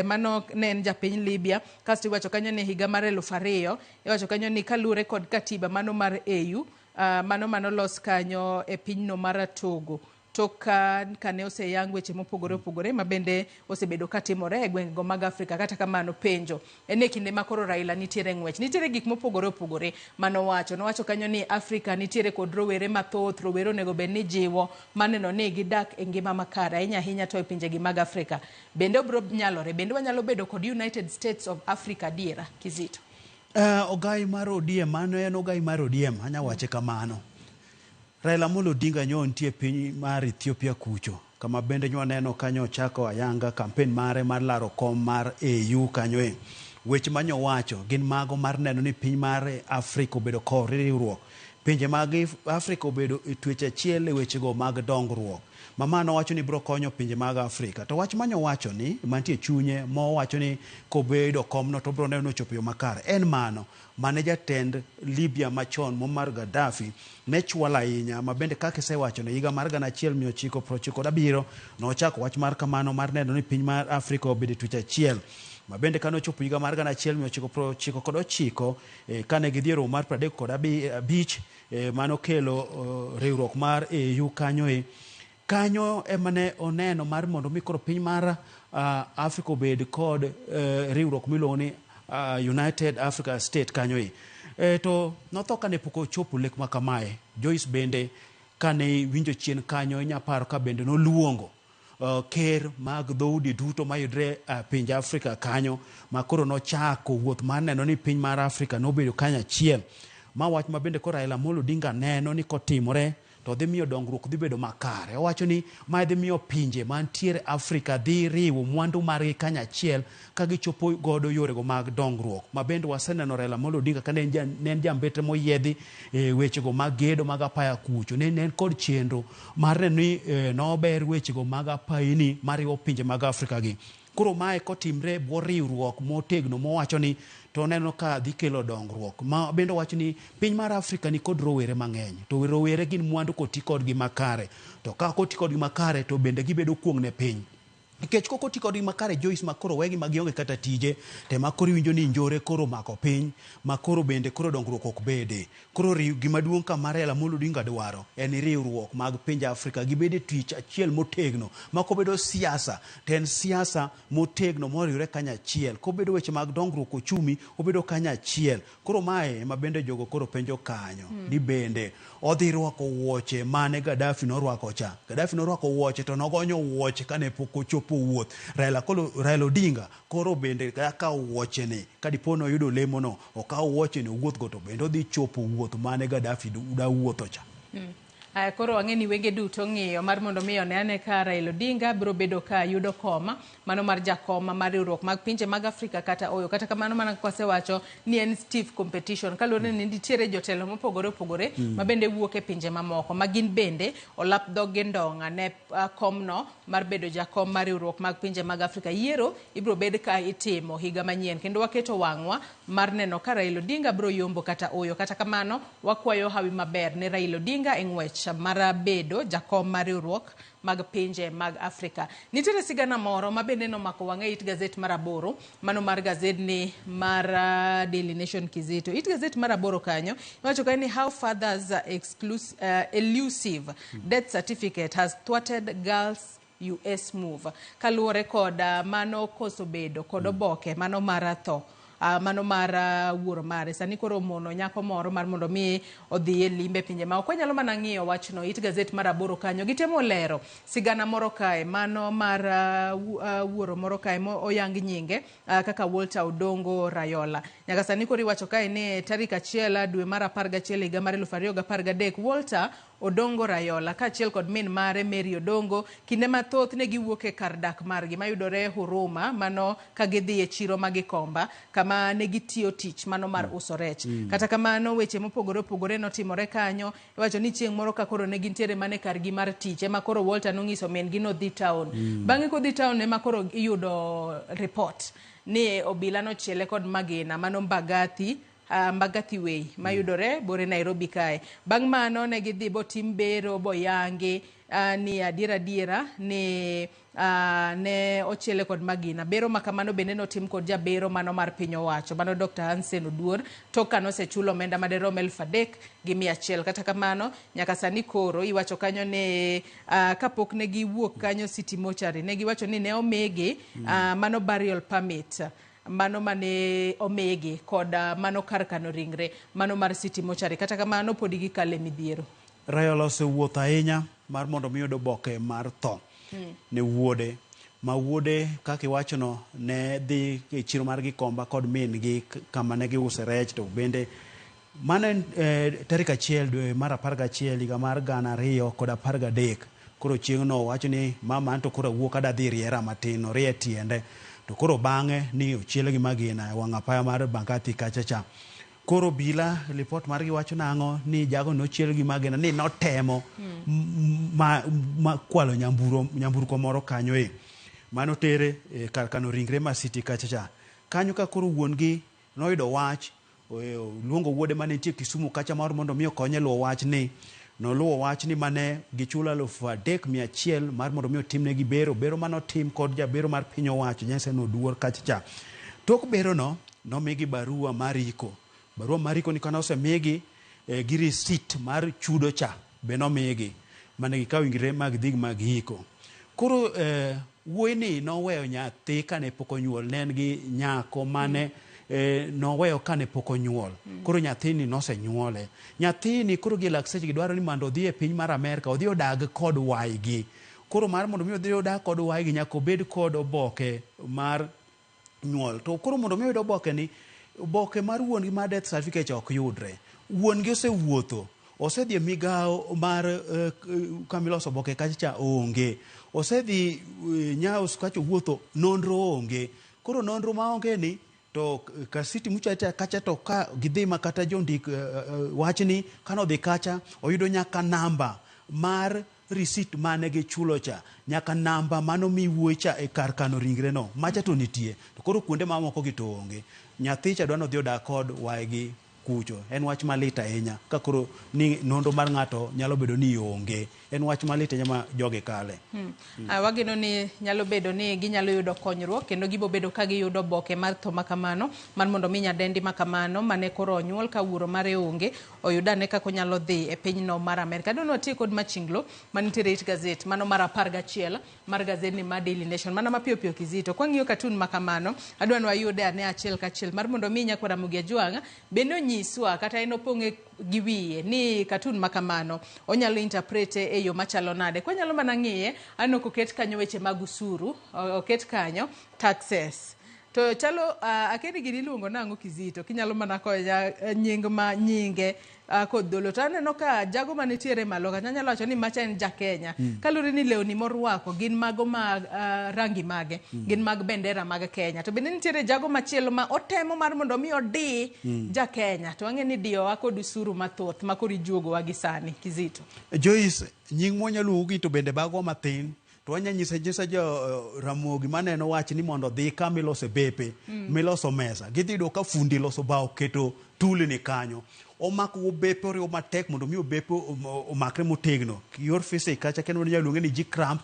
mano ne en japiny Libya. Kasto iwacho kanyo ni higa mar 2000 iwacho kanyo ni kalure kod katiba mano mar AU mano los kanyo e pinyno mar Togo. Kane oseyang weche mopogore opogore mabende osebedo katimore e gwengego mag Afrika. Kata kamano penjo ene kinde makoro Raila nitiere ng'wech, nitiere gik mopogore opogore nowacho kanyo ni Afrika nitiere kod rowere mathoth, rowere onego bed ni jiwo maneno ni gidak e ngima makare ahinya to e pinjegi mag Afrika. Bende obro nyalore, bende wanyalo bedo kod United States of Africa diera Kizito. Ogai mar ODM mano en ogai mar ODM anya wache kamano. Raila Odinga nyo nitie piny mar Ethiopia kucho kama bende nyo neno kanyo chako ayanga campaign mare mar laro kom mar AU kanyo e. Weche manyo wacho gin mago mar neno ni piny mar Afrika obedo kor riwruok. Pinje mag Afrika obedo e twech achiel e wechego mag dongruok. Mamano wacho ni bro konyo pinje mag Afrika. To wach manyo wacho ni mantie chunye mo wacho ni kobedo komno to bro neno chopo yo makare. En mano mane jatend Libya machon Muammar Gaddafi ne chwala ahinya mabende kaka sewacho ne higa mar 1997 nochako wach mar kamano mar neno ni piny mar Afrika obedo twech achiel. Mabende kano chopo higa mar 1999 kane gidhiero mar 35 mano kelo riwruok mar AU kanyo emane oneno mar mondo mikoro piny mar Afrika obed kod riwruok miloni United Africa State kanyo to notho kane poko chopo lek makamae. Joyce bende kane winjo chien kanyo nyaparo ka bende noluongo ker mag dhoudi duto mayudre pinje Afrika kanyo makoro nochako wuoth mar neno ni piny mar Afrika nobedo kanyo achiel. Ma wach mabende ko Raila Odinga neno ni kotimore to dhi miyo dongruok dhi bedo makare. Owacho ni ma dhi miyo pinje mantiere Afrika dhi riwo mwandu margi kanyo achiel ka gichopo godo yorego mag dongruok. Mabende waseneno Raila Odinga ka ne en jambetre moyiedhi wechego mag gedo mag apaya kucho. Ne en kod chenro mar neno ni nober wechego mag apayini mariwo pinje mag Afrika gi. Koro mae kotimre bwo riwruok motegno mowacho ni to neno ka dhi kelo dongruok. Ma bende wacho ni piny mar Afrika ni kod rowere mang'eny. To rowere gin mwandu koti kodgi makare. To ka koti kodgi makare to bende gibedo kuong' ne piny. Nikech koko ti kodgi makare Joyce makoro wegi magionge kata tije te makoro winjo ni njore koro mako piny makoro bende koro dongruok ok bede. Koro gima duong' ka Raila Odinga dwaro en riwruok mag pinje Afrika gibede twich achiel motegno makobedo siasa ten siasa motegno moriwre kanyo achiel kobedo weche mag dongruok ochumi obedo kanyo achiel. Koro mae mabende jogo koro penjo kanyo ni bende odhi rwako wuoche mane Gaddafi norwako cha. Gaddafi norwako wuoche to nogonyo wuoche kane pok ochopo wuoth. Raila Odinga koro bende ka wuoche ni kadipono yudo lemo no okaw wuoche ni wuoth go to bende odhi chopo wuoth mane Gaddafi da wuotho cha. Koro wang'eni wenge duto ng'iyo mar mondo miyo ne ka Raila Odinga biro bedo ka yudo koma mano mar jakoma mar riwruok mag pinje mag Afrika kata oyo kata kamano mana kwasewacho ni en stiff competition kaluwore ni nitiere jotelo mopogore opogore mabende wuok e pinje mamoko magin bende olap dhoge ndonga ne komno mar bedo jakom mar riwruok mag pinje mag Afrika. Yiero ibiro bed ka itimo higa manyien kendo waketo wang'wa mar neno ka Raila Odinga biro yombo kata oyo. Kata kamano wakwayo hawi maber ne Raila Odinga e ng'wech mar bedo jakom mar riwruok mag pinje mag Afrika. Nitiere sigana moro mabende nomako wang'e it gazet mar 8 mano mar gazet ni mar Daily Nation Kizito. It gazet mar 8 kanyo wacho ni how fathers elusive death certificate has thwarted girls US move. Kaluwore kod mano koso bedo kod oboke mano mar tho mano mar wuoro mare. Sani koro mono nyako moro mar mondo mi odhi e limbe pinje ma ok nyalo mana ng'iyo wachno. It gazet mar aboro kanyo gitemo lero sigana moro kae mano mar wuoro moro kae mo oyang nyinge kaka Walter Odongo Raila. Nyaka sani koro iwacho kae ni tarik 1 dwe mar 11 higa mar 2013 Walter Odongo Raila kaachiel kod min mare Mary Odongo kinde mathoth ne giwuok e kar dak margi mayudore Huruma mano ka gidhi e chiro magikomba kama ne gitiyo tich mano mar uso rech. Kata kamano weche mopogore opogore notimore kanyo. Iwacho ni chieng' moro ka koro ne gintiere mane kargi mar tich ema koro Walter nonyiso min gi no dhi town. Bang'e kodhi town ema koro iyudo report ni obila nochiele kod magina mano Mbagathi Way mayudore bore Nairobi kae. Bang' mano ne gidhi bo tim bero boyangi ni adiera ni ne ochiele kod magina. Bero makamano bende notim kod jabero mano mar piny owacho mano Dr. Hansen Oduor toka nosechulo omenda maderom 3,100. Kata kamano nyaka sani koro iwacho kanyo ne kapok ne giwuok kanyo City Mortuary ne giwacho ni ne omege mano burial permit mano mane omege kod mano kar kano ringre mano mar City Mortuary. Kata kamano podi gikale midhiero. Raila osewuotho ahinya mar mondo mi oyud boke mar tho ne wuode ma wuode kaka iwachono ne dhi e chiro mar Gikomba kod min gi kama ne giuse rech to bende mane tarik 1 dwe mar 11 higa mar 2013 koro chieng'no wacho ni mama anto koro wuok adhi riera matin orie tiende to koro bang'e ni ochiele gi magina wang' apaya mar Mbagathi kachacha. Koro bila report mar gi wacho nang'o ni jago nochiel gi magina ni notemo ma kwalo nyamburko moro kanyo mano tere kar kano ringre ma City kachacha. Kanyo ka koro wuon gi noyudo wach luongo wuode mane nitie Kisumu kacha mar mondo mi okonye luwo wach ni noluwo wach ni mane gichulo 3,100 mar mondo mi otimne gi bero manotim kod jabero mar piny owacho Hansen Oduor kachacha. Tok bero no nomigi barua mariko ni kana osemigi gi receipt mar chudo cha be nomigi mane gikawo ingre mag dhig mag hiko. Koro wuoyi ni noweyo nyathi kane pok onyuol, ne en gi nyako mane noweyo kane pok onyuol. Koro nyathini nosenyuole. Nyathini koro gi lakseche gidwaro ni mondo odhi e piny mar Amerika odhi odag kod waigi. Koro mar mondo mi odhi odag kod waigi nyaka obed kod oboke mar nyuol. To koro mondo mi oyud oboke ni, oboke mar wuon gi mar death certificate ok yudre. Wuon gi osewuotho, osedhi migawo mar kamiloso oboke kacha onge. Osedhi nyaus kacha wuotho, nonro onge. Koro nonro ma onge ni to ka City Mortuary kacha to ka gidhi makata jondik wachni kano dhi kacha oyudo nyaka namba mar receipt mane gichulo cha, nyaka namba mano miwuoyi cha e kar kano ringre no macha to nitie. To koro kuonde mamoko gi to onge. Nyathi cha dwano dhi odak kod waigi kucho. En wach malit ahinya ka koro ni nonro mar ng'ato nyalo bedo ni onge. En wach malit ahinya ma joge kale. Wageno ni nyalo bedo ni ginyalo yudo konyruok kendo gibo bedo ka giyudo boke mar tho makamano man mondo mi nyadendi makamano mane koro onyuol ka wuoro mare onge oyudane kako nyalo dhi e pinyno mar Amerika. Adwano ati kod machinglo manitiere it gazet mano mar 11 mar gazet ni mar Daily Nation mana mapiyo piyo Kizito. Kwa ng'iyo katun makamano adwano ayude ane achiel kachiel mar mondo mi nyakwara Ramogi bende onyiswa kata en opong'e gi wiye ni katun makamano onyalo interprete e yo machalo nade. Kwa nyalo mana ng'iye ano koket kanyo weche mag usuru, oket kanyo taxes. To chalo akeni gini luongo nang'o Kizito kinyalo mana konya nyinge kod dholo. To aneno ka jago manitiere malo ka nyalo wacho ni macha en ja Kenya. Kalure ni lewni morwako gin mago mag rangi mage, gin mag bendera mag Kenya. To bende nitiere jago machielo ma otemo mar mondo mi odi ja Kenya. To ang'e ni dio kod usuru mathoth ma kori juogo wa gisani Kizito. Joyce, nying monyalo ugi to bende bago mathin. To wanyanyisa jo Ramogi maneno wach ni mondo dhi kama ilose bepe, miloso mesa. Gidhi do ka fundi loso bao keto tuli ni kanyo. Omako bepe oriwo matek mondo mi bepe omakre motegno. Yor fise kacha kendo nyalunge ni G-cramp.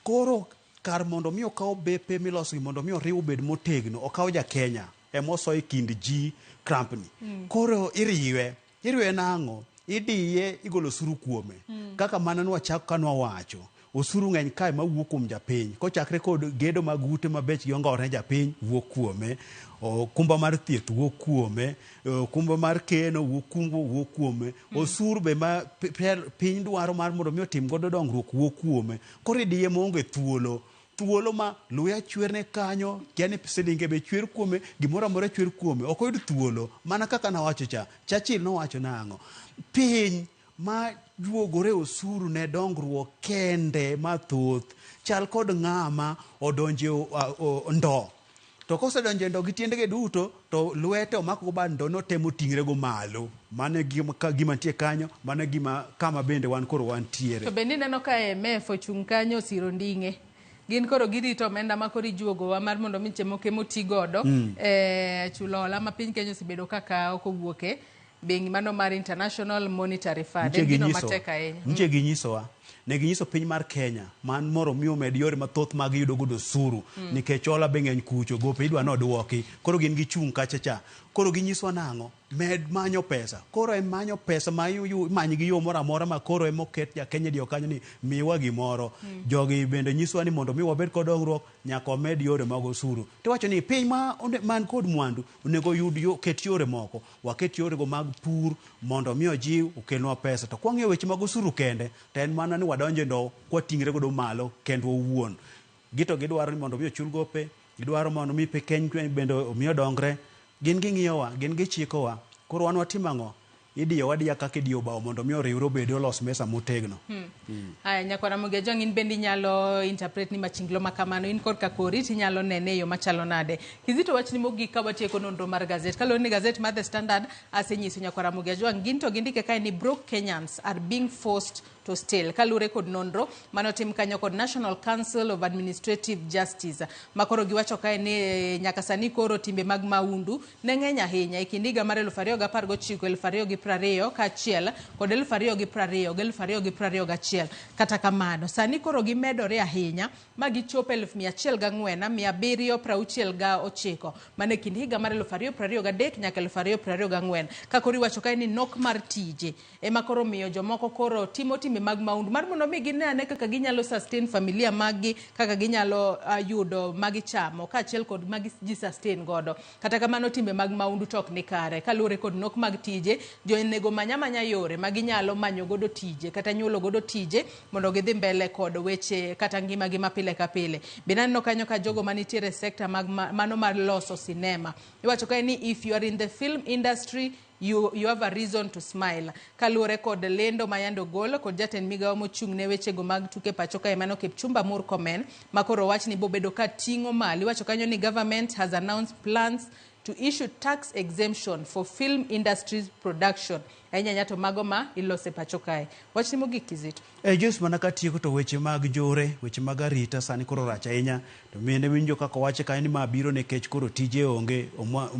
Koro kar mondo mi okaw bepe miloso mondo mi oriwo bed motegno, okaw ja Kenya. Emoso e kind G-cramp ni. Koro iriwe nang'o? Idiye igolo suru kuome. Kaka manano wachako kanwa wacho. osuru ng'eny kae mawuok kuom japiny kochakre kod gedo mag ute mabechgi ong'ore ne japiny wuok kuome, okumba mar thieth wuok kuome, okumba mar keno wuok kuome, osuru be ma piny dwaro mar mondo mi otim godo dongruok wuok kuome. Koro idiye maonge thuolo ma luya chwerne kanyo, yani silinge be chwer kuome, gimoro amora chwer kuome, ok oyud thuolo. Mana kaka nawacho cha, Churchill nowacho nang'o, piny ma juogore osuru ne dongruok kende mathoth chal kod ng'ama odonje ndo, to kosedonje ndo gi tiendege duto to lwete omako go bad ndo notemo ting're go malo. Mane gima nitie kanyo, mane gima kama bende wan koro wantiere. To bende neno ka MF ochung' kanyo siro nding'e, gin koro girito omenda ma koro ijuogowa mar mondo mi chemoke moti godo chulo hola ma piny Kenya osebedo kaka kowuoke bengi mano mar International Monetary Fund. Gino matek ahinya. Nitie ginyisowa, ne ginyiso piny mar Kenya man moro mi omed yore mathoth mag yudo godo osuru nikech hola be ng'eny kucho gope idwa nodwoki, koro gin gichung' kacha cha. Koro ginyiswa nang'o, med manyo pesa. Koro manyo pesa ma manyi gi yo moro amora ma koro emoket ja Kenya dio kanyo ni miwa gimoro. Jogi bende nyiswa ni mondo mi wabed kod dongruok nyaka wamed yore mag osuru. To wacho ni piny man kod mwandu onego yud ket yore moko, waket yore go mag pur mondo mi ojiw okelnwa pesa. To kwang'iyo weche mag osuru kende, to en mana ni wadonje ndo kwating're godo malo kendo owuon. Gito gidwaro ni mondo mi ochul gope, gidwaro mondo mi Kenya bende omiyo dongre. Gin ging'iyowa, gin gichikowa, koro wan watimo ang'o? Idiyo wadiya kaka idiyo bao mondo mi oriwre obed olos mesa motegno. Haya, nyakwana Ramogi Ajwang', in bende inyalo interpret ni machinglo makamano, in kod kakori tinyalo nene yo machalo nade. Kizito wachni mogik ka watieko nonro mar gazet. Kaloni ni gazet mar The Standard asenyiso nyakwana Ramogi Ajwang', gin to gindike kae ni broke Kenyans are being forced to steal. Kalure kod nonro manotim kanyo kod National Council of Administrative Justice. Makoro giwacho kae ni nyaka sani koro timbe mag maundu ne ng'eny ahinya e kind higa mar 2019, 2020 kaachiel kod 2020 gi 2021. Kata kamano sani koro gimedore ahinya ma gichopo 104,769 mane kind higa mar 2023 nyaka 2024. Kakoro iwacho kae ni nok mar tije ema koro miyo jomoko koro timo mag maundu mar mondo mi ginene kaka ginyalo sustain familia magi, kaka ginyalo yudo magi chamo kaachiel kod magi ji sustain godo. Kata kamano timbe mag maundu tok ni kare. Kalure kod nok mag tije, jonego manya yore maginyalo manyo godo tije kata nyuolo godo tije mondo gidhi mbele kod weche kata ngima gi mapile ka pile. Binaneno kanyo ka jogo manitiere sekta mag mano mar loso sinema. Iwacho kae ni if you are in the film industry you have a reason to smile. Kalure kod lendo mayando golo kod jatend migawo mochung' ne weche go mag tuke pacho kae mano Kipchumba Murkomen makoro wach ni bobedo ka ting'o mali. Iwacho kanyo ni government has announced plans to issue tax exemption for film industry's production. Nyato mago ma ilose pacho kae. Wach ni mogik Kizito. Just mana katieko to weche mag njore, weche mag arita sani koro rach ahinya. To mine winjo kaka wache kae ni mabiro nekech koro tije onge,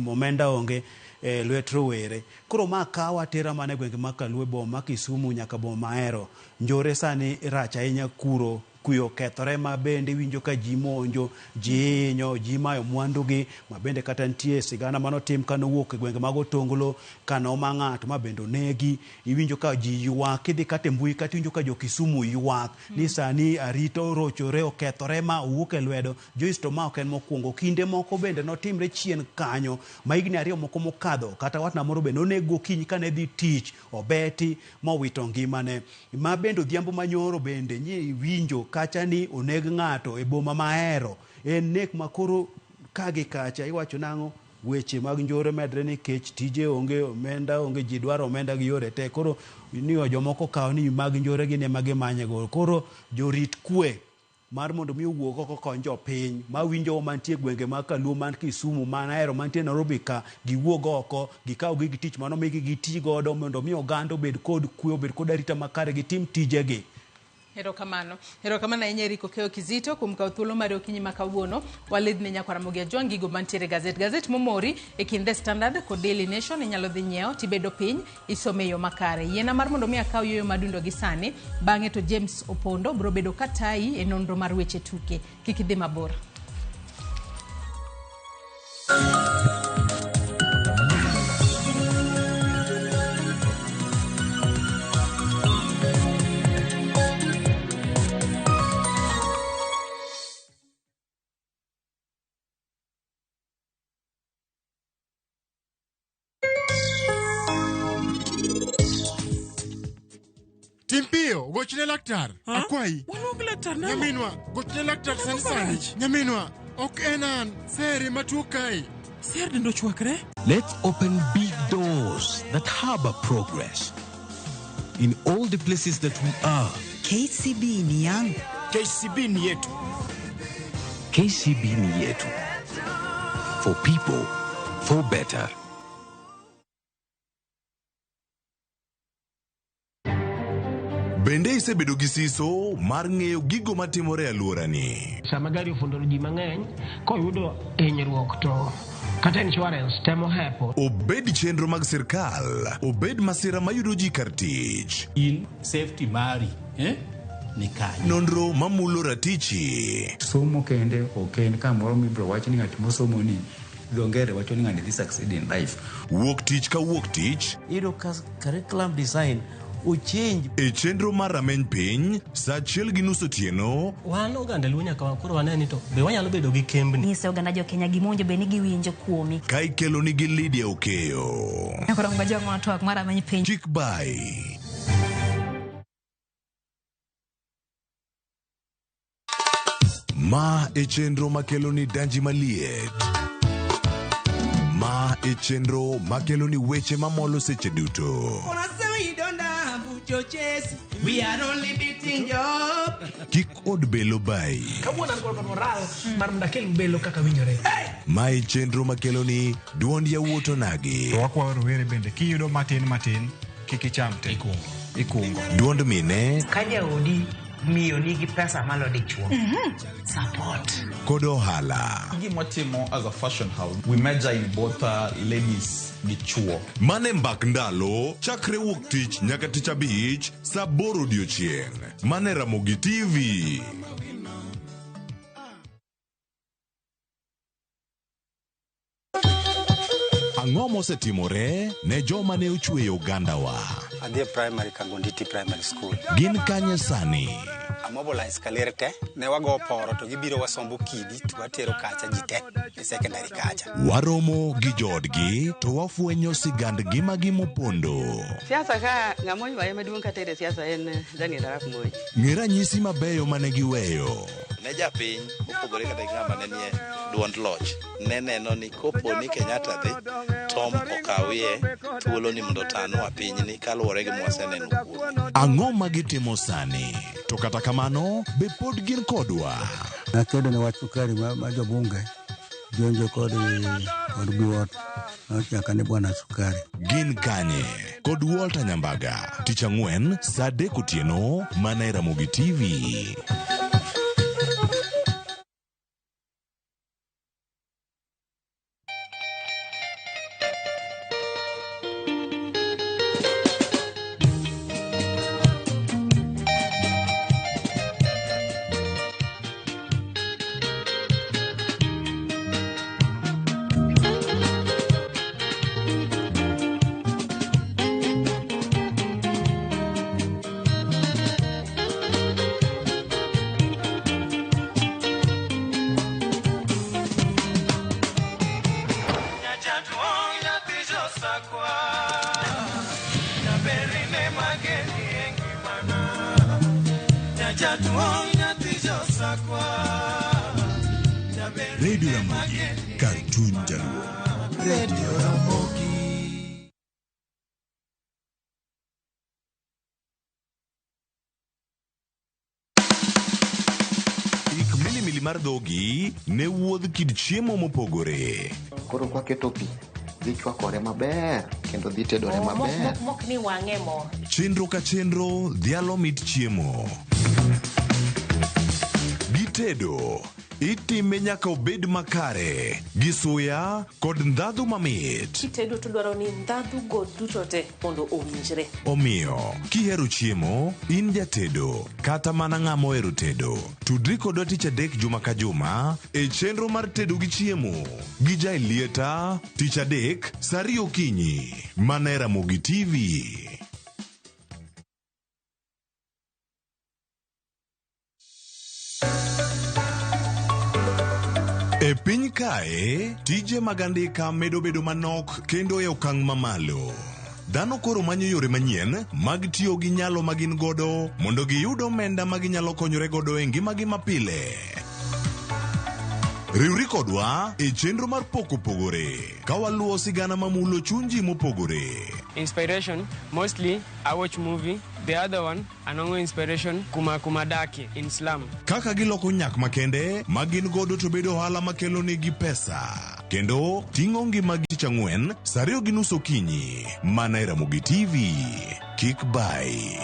omenda onge, lwet rowere. Koro ma kawa tera mane gwenge makaluwe boma Kisumu nyaka boma Ahero. Njore sani rach ahinya kuro kuyo kethore ma bende winjo ka ji monjo, ji inyo, ji mayo mwandugi, ma bende kata ntie sigana manotim kano wuok e gwenge mag Otonglo, kano mang'ato ma bende onegi, iwinjo ka ji ywak, idhi kata mbui kata winjo ka jo Kisumu ywak, ni sani arito rochore okethore ma owuok e lwedo, joisto ma ok en mokwongo. Kinde moko bende notimre chien kanyo, ma higni ariyo moko mokadho, kata watna moro bende onego kinyi kane dhi tich, obeti, mowito ngimane. Ma bende odhiambo manyoro bende, nyi winjo kacha ni oneg ng'ato e boma ma Ahero. En nek makoro kagi kacha, iwacho nang'o, weche mag njore medre nikech tije onge, omenda onge, ji dwaro omenda gi yore te. Koro ni jomoko kawo ni mag njore gi ne magi manyego. Koro jorit kwe mar mondo mi owuok oko kony jopiny ma winjo mantie gwenge ma Kaluo, man Kisumu, man Ahero, mantie Nairobi ka, giwuog oko, gikaw gig tich mano migi giti godo mondo mi oganda obed kod kwe, obed kod arita makare, gitim tijegi. Erokamano ahinya Eriko Keo Kizito kuom kawo thuolo mar okinyi ma kawuono. Walidhne nyakwa Ramogi Ajwang' gigo mantiere gazet momori e kind The Standard kod Daily Nation. Inyalo dhi nyiewo tibedo piny isome yo makare. Yiena mar mondo mi akaw yo madundo gi sani, bang'e to James Opondo bro bedo katai e nonro mar weche tuke. Kik idhi mabor. Timpio, gochne laktar. Akwai. Waluong laktar na. Nyaminwa, gochne laktar sani. Nyaminwa, ok enan. Seri matuo kai. Ser dendo chwakre. Let's open big doors that harbor progress. In all the places that we are. KCB ni yangu. KCB ni yetu. KCB ni yetu. For people, for better. Bende isebedo gi siso mar ng'eyo gigo matimore e alworani. Sama gari ofundo ji mang'eny, koyudo hinyruok to kata insurance temo hepo. Obed chenro mag sirkal, obed masira mayudo ji kar tich. In safety mari, ni kanyo. Nonro mamulo ratichi. Somo kende oken kamoro mibro wach ni ng'at mosomo ni dongere wacho ni ng'ani dhi succeed in life. Wuok tich ka wuok tich. Iro curriculum design uchenj. E chenro mar rameny piny, sa achiel gi nus otieno. Wan oganda luo nyaka koro waneni to be wanyalo bedo gi kembni. Nyise oganda jo Kenya gimonjo be ni giwinjo kuomi. Ka ikelo ni gi Lydia Okeyo. Koro ngoja ng'wa twak mar rameny piny. Chik bai. Ma e chenro makelo ni danji maliet. Ma e chenro makelo ni weche mamolo seche duto. We are only beating job. Kik od belo bai. Kabuona ngol moral mar ndakel belo kaka winjore. Ma e chenro makelo ni duond yawuoto nagi. To wakwa rowere bende kiyudo matin kik icham te. Ikungo. Duond mine. Kaja odi miyo nigi pesa malo dichuo. Support. Kod ohala. Gimotimo as a fashion house, we measure in both ladies gi chuo. Mane mbak ndalo, chakre wuok tich nyaka tich abich, sa 8 odiochieng'. Mane Ramogi TV. Ang'o mosetimore ne joma ne ochweyo ogandawa? Adhi primary Kangonditi Primary School. Gin kanye sani? Amobilize kalerte, ne wago poro to gibiro wasombo kidi to watero kacha jite e secondary kacha. Waromo gi jodgi to wafwenyo sigandgi magimopondo. Siasa ka ng'amo ywaye maduong' katere siasa en Daniel Arap Moi. Ng'e ranyisi mabeyo mane giweyo. Ne japiny opogore kata ng'ama ne nie duond loch. Ne neno ni kopo ni Kenyatta dhi, Tom okawie thuolo ni mondo tanwa pinyni kaluwore gi mwaseneno kuome. Ang'o magitimo sani? To kata kamano, be pod gin kodwa. Nakedo ne wach sukari ma jobunge jonjo kod buot nochaka ne bwana sukari. Gin kanye kod Walter Nyambaga. Tich Ang'wen sa 3 otieno mana Ramogi TV. Radio Ramogi, Cartoon Jaluo. Radio Ramogi. Ik milimili mar dhogi ne wuodh kid chiemo mopogore. Koro kwaketo pi dhi chwakore maber kendo dhi tedore maber. Mok ni wang'e mo. Chenro ka chenro dhialo mit chiemo. Gitedo itime nyaka obed makare gi suya kod ndhadhu mamit. Kitedo to dwaro ni ndhadhu go duto te mondo owinjre. Omiyo kihero chiemo in jatedo kata mana ng'ama ohero tedo, tudri kodwa tich adek juma ka juma e chenro mar tedo gi chiemo gi Jailieta tich adek sa 2 okinyi mana Ramogi TV. E piny kae, tije mag andika medo bedo manok kendo e okang' mamalo. dhano koro manyo yore manyien mag tiyo gi nyalo magin godo mondo giyud omenda maginyalo konyore godo e ngimagi mapile. Riwri kodwa e chenro mar poko pogore ka waluwo sigana mamulo chunji mopogore. Inspiration, mostly I watch movie. The other one, anongo inspiration, kuma daki in slum. Kaka giloko nyak makende magin godo to bedo ohala makelo negi pesa. Kendo ting'o ngima gi chang'wen sario gi nus okinyi mana e Ramogi TV. Kik bai.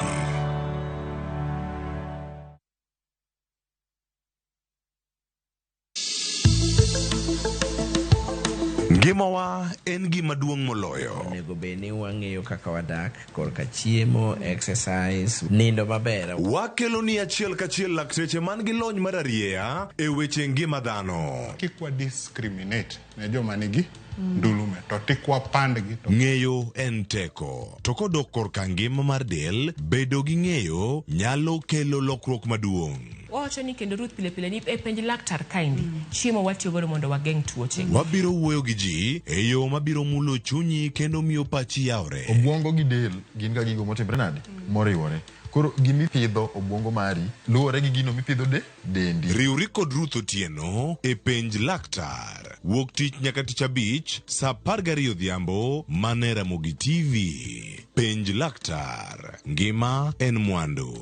Gimawa en gima duong' moloyo. Onego be ni wang'eyo kaka wadak, korka chiemo, exercise, nindo maber. Wakelo ni achiel kachiel lakteche man gi lony mar arieya e weche ngima dhano. Kikwa discriminate ne joma nigi ndulume to tikwa pandgi. Ng'eyo en teko. To kodok korka ngima mar del, bedo gi ng'eyo nyalo kelo lokruok maduong'. Wacho ni kendo Ruth pile ni e penj laktar kaindi chiemo watiyo godo mondo wageng' tuoche. Wabiro wuoyo gi ji e yo mabiro mulo chunyi kendo miyo pachi yawre. Obwongo gi del gin ga gigo motimre nade moriwore. Koro gimipidho obwongo mari luwore gi gino mipidho dendi. Riwri kod Ruth Otieno e penj laktar. Wuok tich nyaka tich abich sa 12 odhiambo mana e Ramogi TV. Penj laktar. Ngima en mwandu.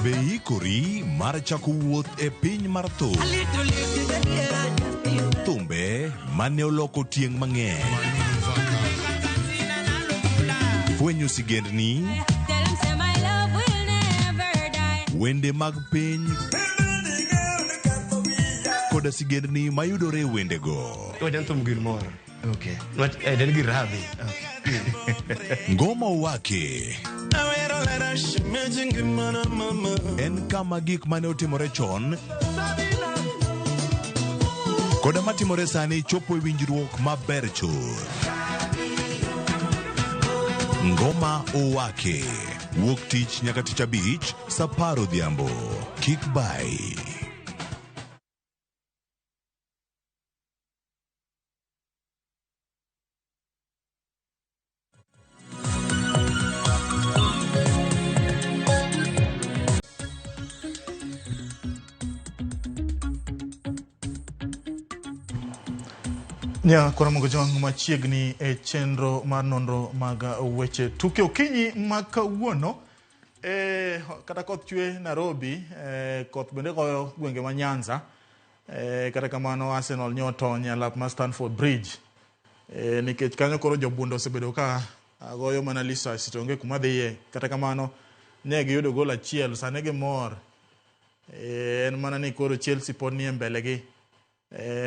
Be ikori mar chako wuoth e piny mar thum? Thumbe mane oloko tieng' mang'eny. Fwenyo sigendni, wende mag piny, koda sigendni mayudore e wendego. Wadan thum gilmoro. Okay. Den giradhi. Ngoma wake. En kama gik mane otimore chon koda matimore sani chopo e winjruok maber chuth. Ngoma owake. Wuok tich nyaka tich abich sa 10 odhiambo. Kik bai. Nya kora mogo jong machiegni e chenro mar nonro mag weche tuke okinyi makawuono kata koth chwe Nairobi, koth bende goyo gwenge ma Nyanza, kata kamano Arsenal nyotony e lap ma Stanford Bridge, nikech kanyo koro jobundo osebedo ka goyo mana lisasi to onge kuma dhiye. Kata kamano ne giyudo gol achiel, sane gimor, en mana ni koro Chelsea pod nie mbele gi.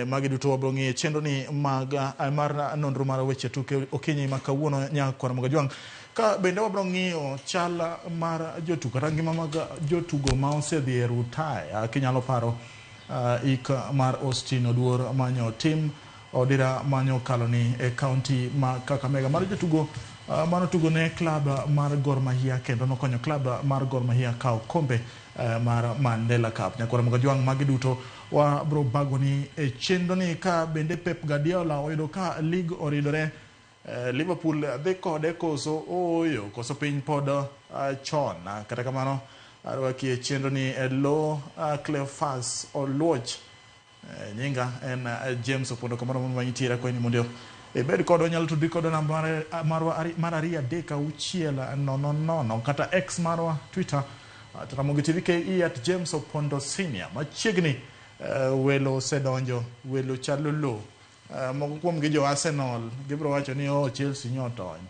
Magi duto wabro ng'iye chenro ni mag mar nonro mar weche tuke okinyi makawuono nyakora mogo jwang. Ka bende wabro ng'iyo chal mar jotugo kata ngima mag jotugo ma osedhi e rutaya. Kinyalo paro ik mar Austin Oduor manyo tim odira manyo kaloni e kaunti ma Kakamega mar jotugo manotugo ne klab mar Gor Mahia kendo nokonyo klab mar Gor Mahia kao kombe mar Mandela Cup. Nyakora mogo jwang magi duto wa bro bagoni e chenro ni. Ka bende Pep Guardiola oyudo ka lig oridore, Liverpool dhi kode koso oyo koso piny pod chon. Kata kamano arwaki e chenro ni lo Cleophas Oluoch, nyinga en James Opondo kamano manyitira kweni mundio e bed kodo nyalo tudri kodo namba marwa ariya deka uchiela no kata X marwa Twitter Ramogi TV KE @James Opondo Senior. Machiegni welo sedonjo, welo chalolo, moko kuom gi jo Arsenal gibro wacho ni Chelsea nyotony.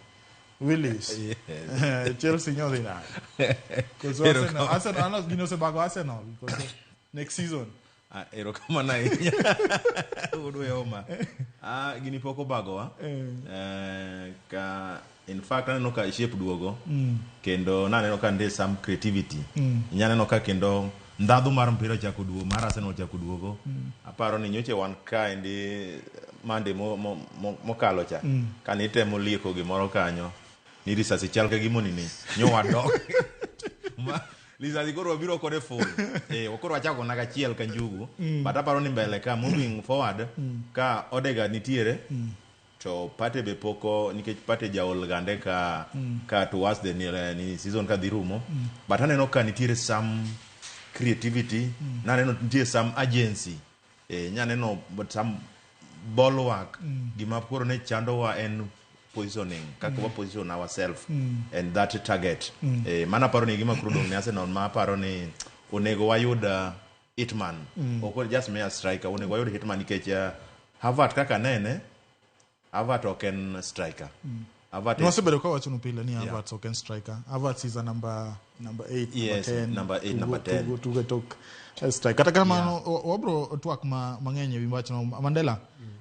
Willis Chelsea nyodhi na because Arsenal gino se bago Arsenal because next season ero kama na udwe oma gini poko bagowa ka in fact aneno ka shape duogo kendo naneno ka nde some creativity nyaneno ka kendo ndadhu mar mpira chako duogo mar Arsenal chako duogo aparo ni nyoche wan ka ndi mande mokalo cha kanitemo lieko gimoro kanyo ni risasi chal ka gimoni ni nyo wadok Lizazi koro wabiro kode full. Wakoro wachako naga chiel ka njugu. But aparo ni mbele ka moving forward ka Odinga nitiere. To pate be poko nikech pate jaol gande ka towards the ni season ka dhirumo. But aneno ka nitiere some creativity, naneno nitiere some agency. Nyaneno but some bulwark gima koro ne chandowa en positioning kaka wa position ourselves and that target. Mana paro ni gima kuro dong ni Arsenal ma paro ni onego wayud hitman. Oko just me a striker onego wayud hitman nikech Havertz kaka nene Havertz oken striker. Havertz no sebedo ka wacho no pile ni Havertz oken striker. Havertz is a number 8, yes, number 10. Number 10. To talk striker. Kata kama wabro twak mang'eny ewi wach no Mandela.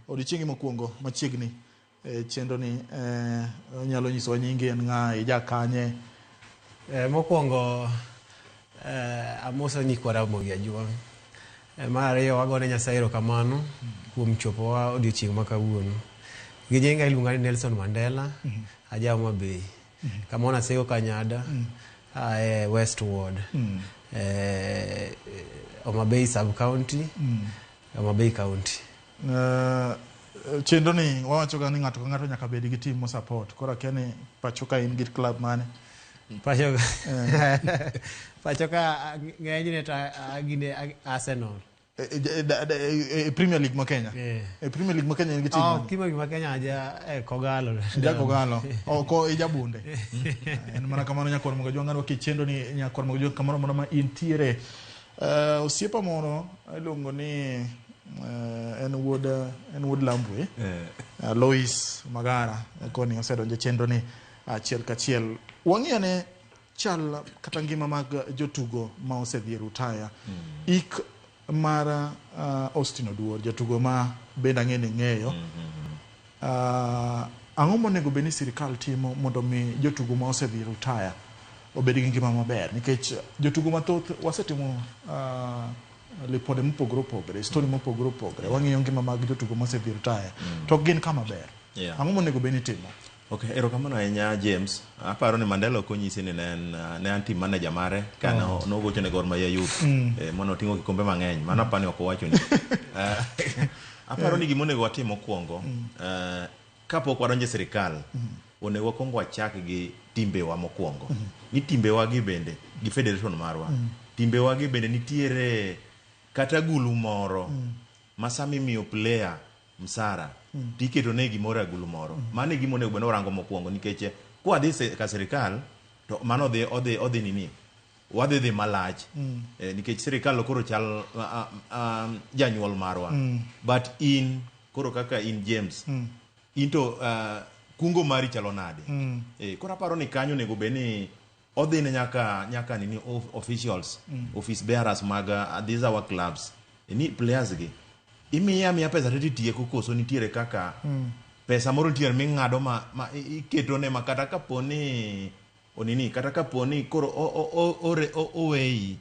Odiochieng' mokwongo machiegni chenro ni nyalo nyiso nyingi en ng'a ija kanye. Mokwongo amoso nyikwa Ramogi ajuang. Mar ariyo wagone Nyasaye erokamano kuom chopowa odiochieng' ma kawuono. Gi nyinga iluonga ni Nelson Mandela aja Homa Bay. Kamona sego Kanyada Westward. Homa Bay sub county. Homa Bay county. Chenro ni wawacho ga ni ng'ato ka ng'ato nyaka bed gi team mo support. Kora kene pachoka in git club mane? Pachoka ng'enyne ta gine Arsenal. Premier League ma Kenya. Premier League ma Kenya in gi team. Premier League ma Kenya aja Kogalo. Ja Kogalo. Oko ija bunde. En mana kamano nyakor moga jwang'ano kichenro ni nyakor moga jwang'ano kamano mondo ma intiere. Osiepa moro iluongo ni en wood Lambwe. Lois Magara koni osedonje chenro ni achiel kachiel. Wang'iane chal kata ngima mag jotugo ma osedhi rutaya. Ik mara Austin Oduor jatugo ma bende ang'eni ng'eyo. Ang'o monego bed ni sirikal timo mondo mi jotugo ma osedhi rutaya obed gi ngima maber, nikech jotugo mathoth wasetimo lipode mopogore opogore, story mopogore opogore, wang'iyo ngima mag jotugo ma osedhi rutaya to gin kama ber. Ang'o monego bed ni timo? Okay, erokamano ahinya James. Aparo ni Mandela okonyisi ni ne an team manager mare kana nogocho ne Gor Mahia Youth mono oting'o kikombe mang'eny. Mano apani ok owacho ni. Aparo ni gimonego watim mokwongo kapok wadonje sirikal onego wakwongo wachak gi timbewa mokwongo. Ni timbewa gi bende gi federation marwa. Timbewa gi bende nitiere kata gulu moro masami miyo player msara tiketo ne gimoro agulu moro. Mane gimone bende orango mokwongo nikech kwa dhi ka sirikal to mano odhi nini wadhi malach nikech sirikal koro chal janyuol marwa. But in koro kaka in James into kungo mari chalo nade. Koro aparo ni kanyo nego beni odhi ne nyaka nini officials office bearers mag these our clubs ni players gi imiya pesa titieko koso nitiere kaka pesa moro nitiere ming'ado ma iketo ne makata kaponi onini kata kaponi koro oweyi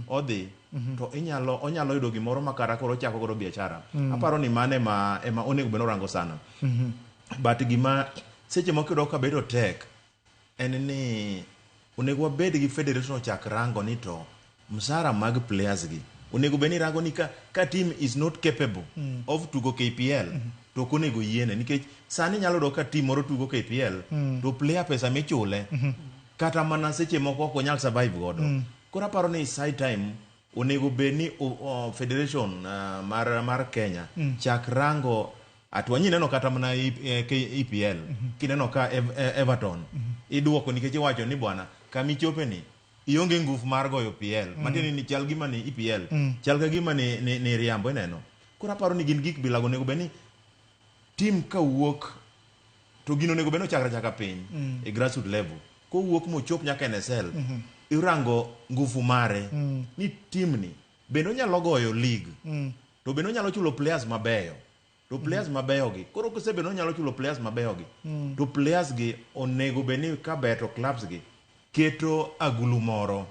odhi to onyalo yudo gimoro makata koro chako godo biashara. Aparo ni mane ema onego beno rango sana. But gima seche moko do ka bedo tek en ni onego wabed gi federation chak rango ni to msara mag players gi onego beni rango ni ka team is not capable of tugo KPL to konego yiene nikech sani nyalo do ka team moro tugo KPL to player pesa michule kata mana seche moko ok onyal survive godo. Koro aparo ni side time onego beni federation mar Kenya chak rango atwanyi neno kata mana EPL kineno ka Everton iduoko nikech iwacho ni bwana kamichope ni ionge ngufu mar goyo PL matini ni chal gima ni EPL chal ka gima ni riambo ineno. Koro aparo ni gin gik bilago nego beni team ka wuok to gino nego beno chakra piny e grassroots level ko wuok mochop nyaka NSL irango ngufu mare ni team ni bendo nyalo goyo league to bendo nyalo chulo players mabeyo to players mabeyo gi koro kosebeno nyalo chulo players mabeyo gi to players gi onego beni ka beto clubs gi keto agulu moro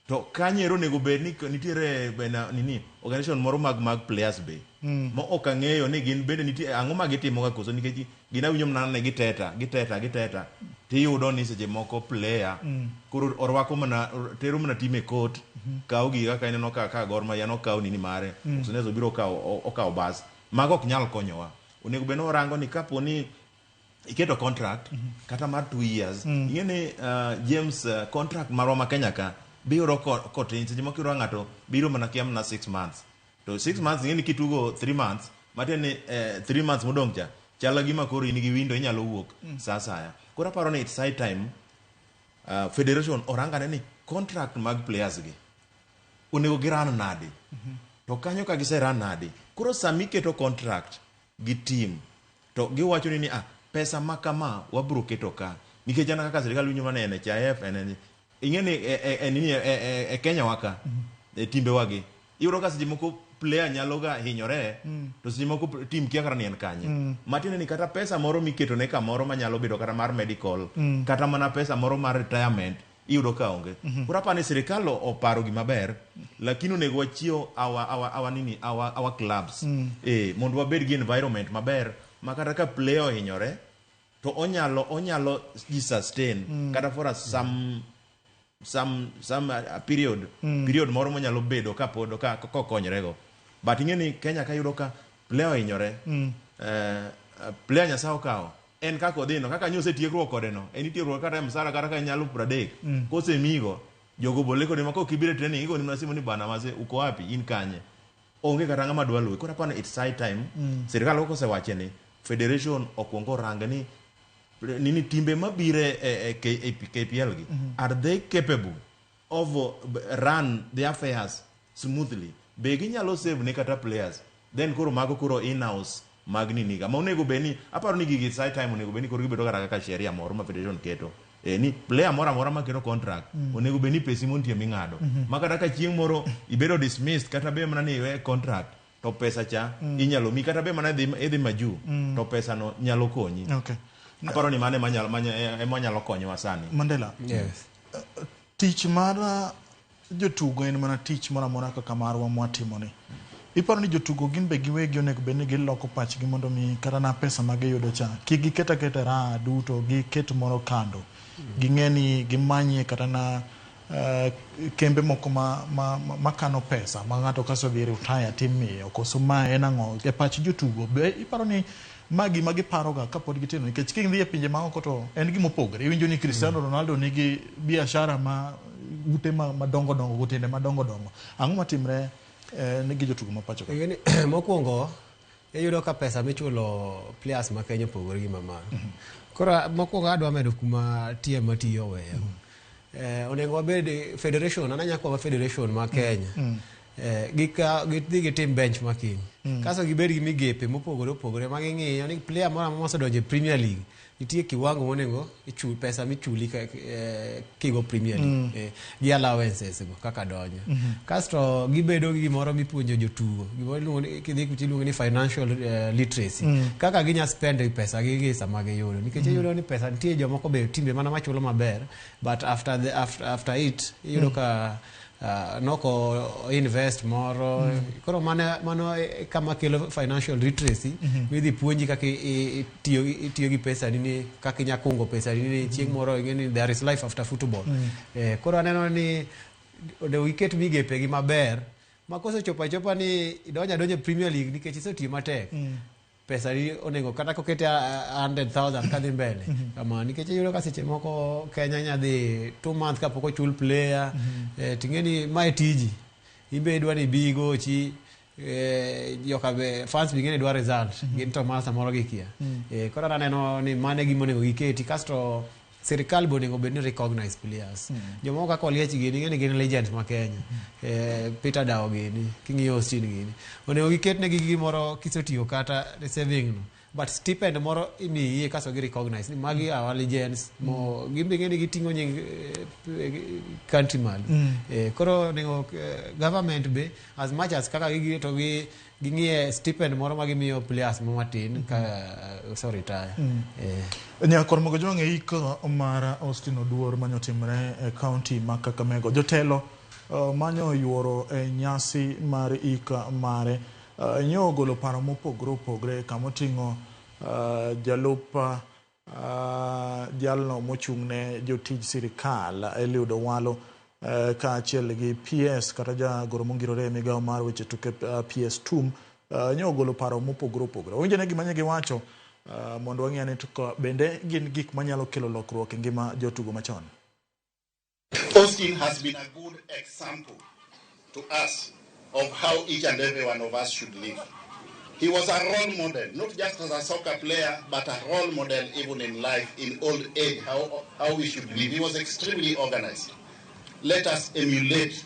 to kanyero nego beni nitiere nini organization moro mag players be mo ok ang'eyo ni gin bende nitie ang'o ma gitimo ka koso nikech gin awinjo mana ne giteta tiyudo ni seche moko player koro orwako mana tero mana time court kawo giga ka ineno ka Gor Mahia nokawo nini mare Usonezo biro okawo bas mago ok nyal konyowa onego beno orango ni kapo ni iketo contract kata mar 2 years ingene James contract marwa ma Kenya ka biro kotin seche moko iro ng'ato biro mana kiam na 6 months to 6 months ingene kitugo 3 months matene 3 months modong cha chala gima koro in gi window inyalo wuok saya koro aparo ni it's high time federation orangane ni contract mag players gi onego giran nade to kanyo ka giseran nade koro sami keto contract gi team to giwacho ni pesa makama wabro keto ka nikech ana kaka serikal winyo mane NHIF ingene Kenya waka timbe wagi iyudo ka seche moko player nyalo ga hinyore to seche moko team kia kara nien kanye matine ni kata pesa moro miketo ne kamoro manyalo bedo kata mar medical kata mana pesa moro mar retirement iyudo ka onge kura pane serikal oparo gima ber lakini onego wachio our clubs mondo wabed gi environment maber makata ka player ohinyore to onyalo sustain kata for some period moro monyalo bedo ka pod ka kokonyrego but ingeni Kenya ka yudo ka player ohinyore player nyasao kao en kako dino kaka nyose tiegruok kode no en tiegruok kata msara kata ka nyalo 30 kose migo jogo boleko ni mako kibire training igo ni mnasimu ni bana mase uko wapi in kanye onge kata ngama dwalo kora pana it's high time serikal ko se wache ni federation okwongo ranga ni nini timbe mabire KPL gi are they capable of run the affairs smoothly begi nyalo save ne kata players then koro mago kuro in-house magni niga ma onego beni aparo ni gigi side time onego beni koro gibedo kaka sheria moro ma federation keto ni player mora ma keto contract onego beni pesi montie mingado makata ka chieng moro ibedo dismissed kata be mana ni contract to pesa cha inyalo mi kata be mana edhi maju to pesa no nyalo konyi okay aparo ni mane manyalo konyowa sani Mandela yes tich mar jotugo en mana tich mora mora kaka marwa mwatimo ni iparo ni jotugo gin be giwegi onego bed ni giloko pachgi mondo mi kata na pesa ma giyudo cha kik giketa raha duto giket moro kando ging'eni gimanye kata na kembe moko makano pesa ma ng'ato kaso dhi retire timiyo koso ma en ang'o e pach jotugo be iparo ni magi paroga kapod gitino nikech kidhi e pinje maoko to en gima opogore iwinjo ni Cristiano Ronaldo nigi biashara ma ute madongo gotende madongo ang'o matimre nigi jotugo mapacho ka mokwongo iyudo ka pesa michulo players ma Kenya opogore gi mamalo koro mokwongo adwa medo kuma tie matiyo weyo onego wabed federation ananyakwa federation ma Kenya gidhi gitim benchmarking kaso gibed gi migepe mopogore ma ging'iyo ni player moro amora mosedonjo Premier League nitie kiwango monego ichul pesa michuli kigo Premier League gi allowances go kaka donjo kasto gibedo gi gimoro mipuonjo jotugo gimoro kidhi kuchiluongo ni financial literacy kaka ginya spend pesa gi sama giyudo nikech iyudo ni pesa nitie jomoko be timbe mana machulo maber but after it iyudo ka noko invest moro koro mano kama kelo financial literacy midhi puonji kaka tiyo gi pesa nini kaka nyakungo pesa nini chieng moro ngeni there is life after football koro aneno ni onego iket migepe gi maber makose chopa ni donja Premier League nikech isetiyo matek pesa ni onego kata kokete 100,000 kadhi mbele kama nikech yudo ka seche moko Kenya nyadhi 2 months kapok ochul player tingeni mai tiji ibedwa ni bigo chi joka be fans bingene dwa result gin to masa moro gikia koro aneno ni mane gimo nego giketi kasto serikal bonego bed ni recognize players jomoko kaka Oliech gini ngeni gin legends ma Kenya Peter Dao gini Kingi Austin gini onego giket ne gimoro kisotiyo kata saving no but stipend moro imiye kaso gi recognize ni magi our legends mo gimbe ngeni gitingo nying countryman koro nego government be as much as kaka to gingie stipend moro magimiyo players matin ka so retire nyakor mogo jonge iko mara Austin Oduor manyotimre e county ma Kakamega jotelo manyo yuoro e nyasi mar ika mare nyogolo paro mopogore kamotingo jalupa jalno mochung'ne jotij sirikal Eliud Owalo ka achiel gi PS kata jagoro mongirore migawo mar weche tuke PS TUM ne ogolo paro mopogore opogore. Owinjore gima ne giwacho mondo wang'e ni to bende gin gik manyalo kelo lokruok e ngima jotugo machon. Austin has been a good example to us of how each and every one of us should live. He was a role model, not just as a soccer player, but a role model even in life, in old age, how we should live. He was extremely organized. Let us emulate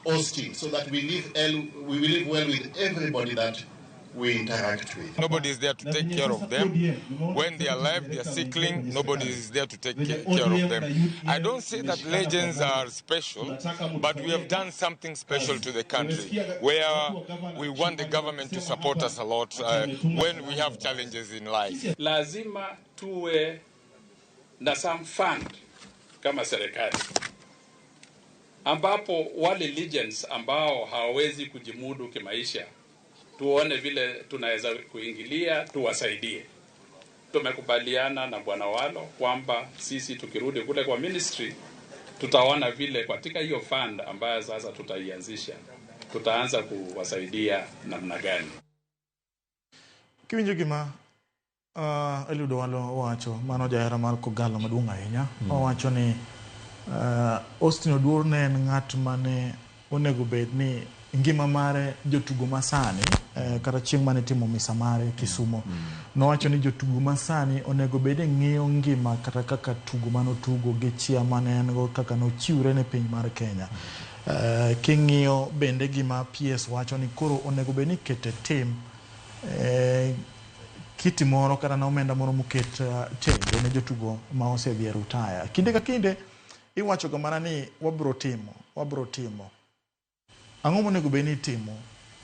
Austin so that we live well with everybody that we interact with. Nobody is there to take care of them. When they are alive, they are sickling, nobody is there to take care of them. I don't say that legends are special, but we have done something special to the country where we want the government to support us a lot when we have challenges in life. Lazima tuwe na some fund kama serikali ambapo wale legends ambao hawawezi kujimudu kimaisha tuone vile tunaweza kuingilia tuwasaidie. Tumekubaliana na Bwana Walo kwamba sisi tukirudi kule kwa ministry tutaona vile katika hiyo fund ambayo sasa tutaianzisha tutaanza kuwasaidia namna gani. Kiwinjo gima Eliud Owalo wacho mano jahera mar kogalo maduong' ahinya. Owacho ni Austin Oduor ne en ng'at mane onego bed ni ngima mare jotugo masani kata chieng' mane timo misa mare Kisumo nowacho ni jotugo masani onego bed ng'iyo ngima kata kaka tugo manotugo gi chia mane en go kaka nochiwre ne piny mar Kenya. King'iyo bende gima PS wacho ni koro onego bed ni kete tim kiti moro kata na omenda moro muket tende ne jotugo ma osedhi e rutaya. Kinde ka kinde iwacho gamana ni wabro timo ang'o monego bed ni timo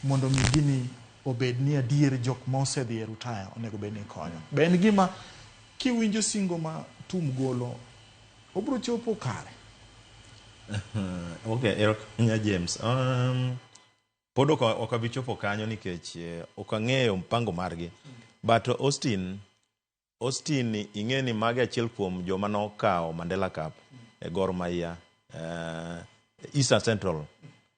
mondo mi gini obed ni adier jok ma osedhi e rutaya onego bed ni konyo. Be en gima kiwinjo singo ma TUM golo obro chopo kare. Okay, James. Pod ok abi chopo kanyo nikech ok ang'eyo mpango margi. But Austin ing'e ni magi achiel kuom joma nokawo Mandela Cup e Gor Mahia Eastern Central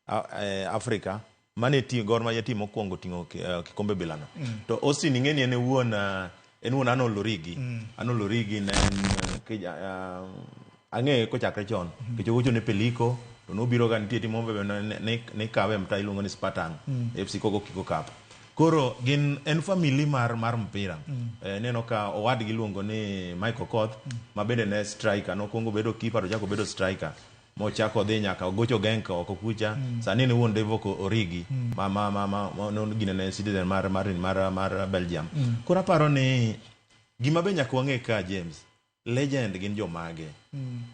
Africa mane Gor Mahia timo mokwongo ting'o kikombe bilano. To Austin ing'e ni en wuon Anolorigi. Anolorigi ne ang'e kochakre chon. Kichogocho ne Peliko to nobiro ga nitie timo ne kawe mta iluongo ni Spartan FC Kogo Kiko Cup. Koro en family mar mpira. Neno ka owadgi luongo ni Michael Koth ma bende ne striker nokwongo bedo keeper to chako bedo striker mochako dhi nyaka ogocho genka oko kucha sani ne wuon Devoko Origi ma non gine ne citizen mar Belgium. Koro aparo ni gima be nyaka wang'e ka James legend gin jomage.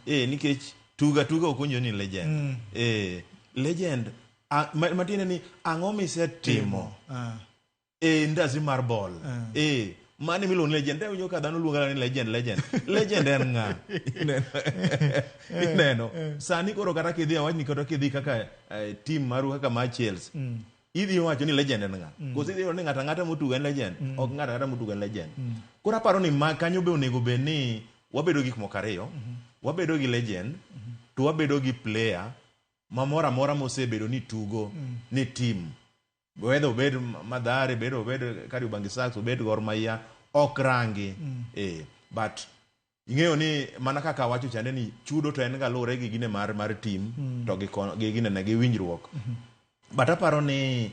Nikech tuga okonyo ni legend. Legend matiende ni ang'o misetimo ndasi mar ball. Mani miluongo ni legend. Winjo ka dhano luonga ni legend. Legend en ng'a? Ineno. Sani koro kata kidhi awachni kata kidhi kaka team maru kaka mar Chelsea. Idhi wacho ni legend en ng'a? Koso idhi ni ng'ata motugo en legend. Ok ng'ata motugo en legend. Koro aparo ni kanyo be onego bed ni wabedo gik moko ariyo. Wabedo gi legend to wabedo gi player mamoro amora mosebedo ni tugo ni team. Whether obed Madhare, obed Kariobangi Sharks, obed Gor Mahia, ok rangi. But ing'eyo ni mana kaka wacho chande ni chudo to en ga lure gi gine mar team to gi gine ne gi winjruok. But aparo ni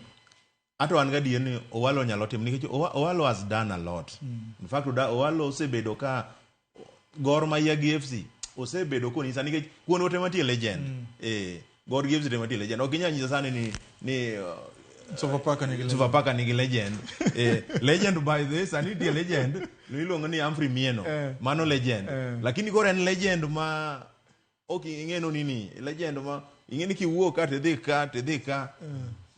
ato an gadier ni Owalo nyalo timo nikech Owalo has done a lot. In fact Owalo osebedo ka Gor Mahia gi FC osebedo konisa nikech kuon ote matie legend. Gor gi FC temati legend. Ok inyalo nyisa sani ni Sofapaka nigi legend. Legend by this sani tie legend iluongo ni Humphrey Mieno. Mano legend. Lakini koro en legend ma ok ing'eno nini legend ma ing'eni kiwuok ka tidhi ka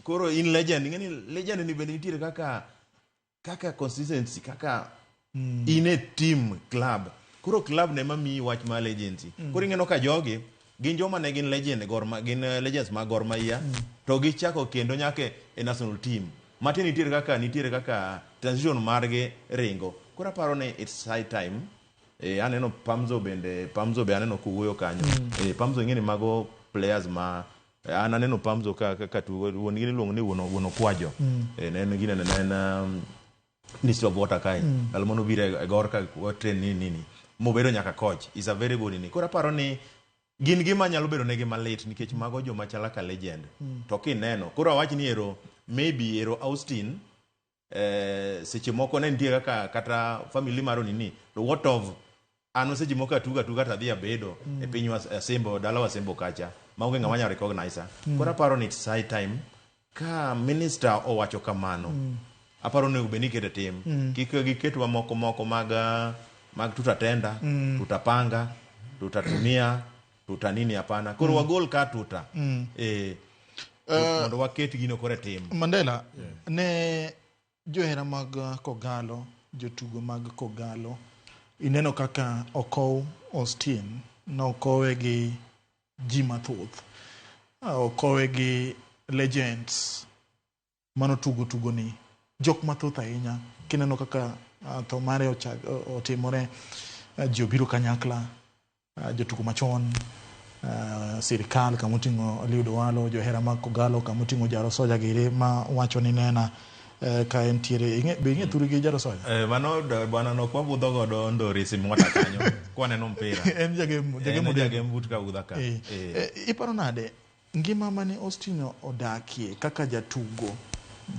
koro in legend ing'eni legend ni bende nitiere kaka consistency kaka in a team club. Koro club ne mamiyi wach ma legacy. Koro ing'eno ka jogi gin joma ne gin legend gin legends ma Gor Mahia to gichako kendo nyake e national team. Mati nitiere kaka transition margi ringo. Koro aparo ni it's high time aneno Pamzo be aneno kuwuoyo kanyo. Pamzo ing'eni mago players ma an aneno Pamzo ka tugo wuon gini luongo ni wuono kwajo. En gine en Ministry of Water kai. Almono bire gor ka train nini. Mobedo nyaka coach is a very good ni. Kora paro ni gin gima nyalo bedo negi malit nikech mago joma chala ka legend. To kineno koro awach ni maybe Austin seche moko ne nitie kata family maro nini what of ano seche moko atuga ta dhia bedo e piny Asembo dala Asembo kacha maonge ng'ama nyalo recognize. Koro aparo ni it's high time ka minister owacho kamano. Aparo ni ubeni kete tim kik giketwa moko mag tutatenda tutapanga tutatumia tutanini hapana koro wagol ka tuta mondo waket gino kore tim. Mandela ne johera mag Kogalo jotugo mag Kogalo ineno kaka okow Austin no okowe gi ji mathoth okowe gi legends mano tugo ni jok mathoth ahinya kineno kaka to mare otimore ji obiro kanyakla jotugo machon sirikal kamoting'o Liudo Walo johera mag Kogalo kamoting'o Jaro Soja gire ma wacho ni nena ka entiere be ing'e thuri gi Jaro Soja mano bwana no kwa budho godo ndori simwata kanyo kwa neno mpira en jagem but ka udha ka iparo nade ngima mane Austin odakie kaka jatugo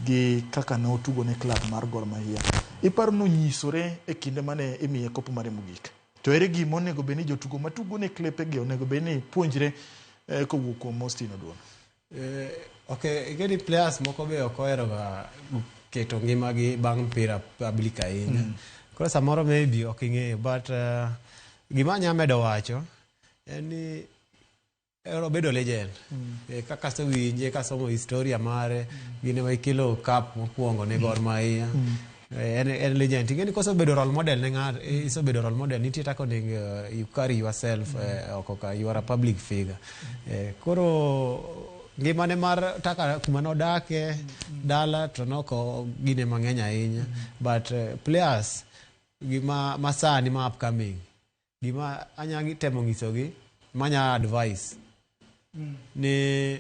gi kaka ne otugo ne club mar Gor Mahia iparo no nyisore e kinde mane imiye kopo mare mogik to ere gima onego beni jotugo matugo ne klepe gi onego beni puonjre kowuok kuom Austin Oduor. Okay, gedi players moko be okoero ga keto ngima gi bang' mpira public ahinya. Koro samoro maybe ok ing'eyo but gima nya medo wacho en ni ero bedo legend. Kaka so winje ka somo historia mare gine ma ikelo cup mokwongo ne Gor Mahia. En legend. Ingeni koso bedo role model ne ng'ato iso bedo role model nitie tako you carry yourself you are a public figure. Koro ngimane mar taka kuma nodake dala to noko gine mang'eny ahinya but players gima masani ma upcoming gima anya temo ng'isogi manya advice ni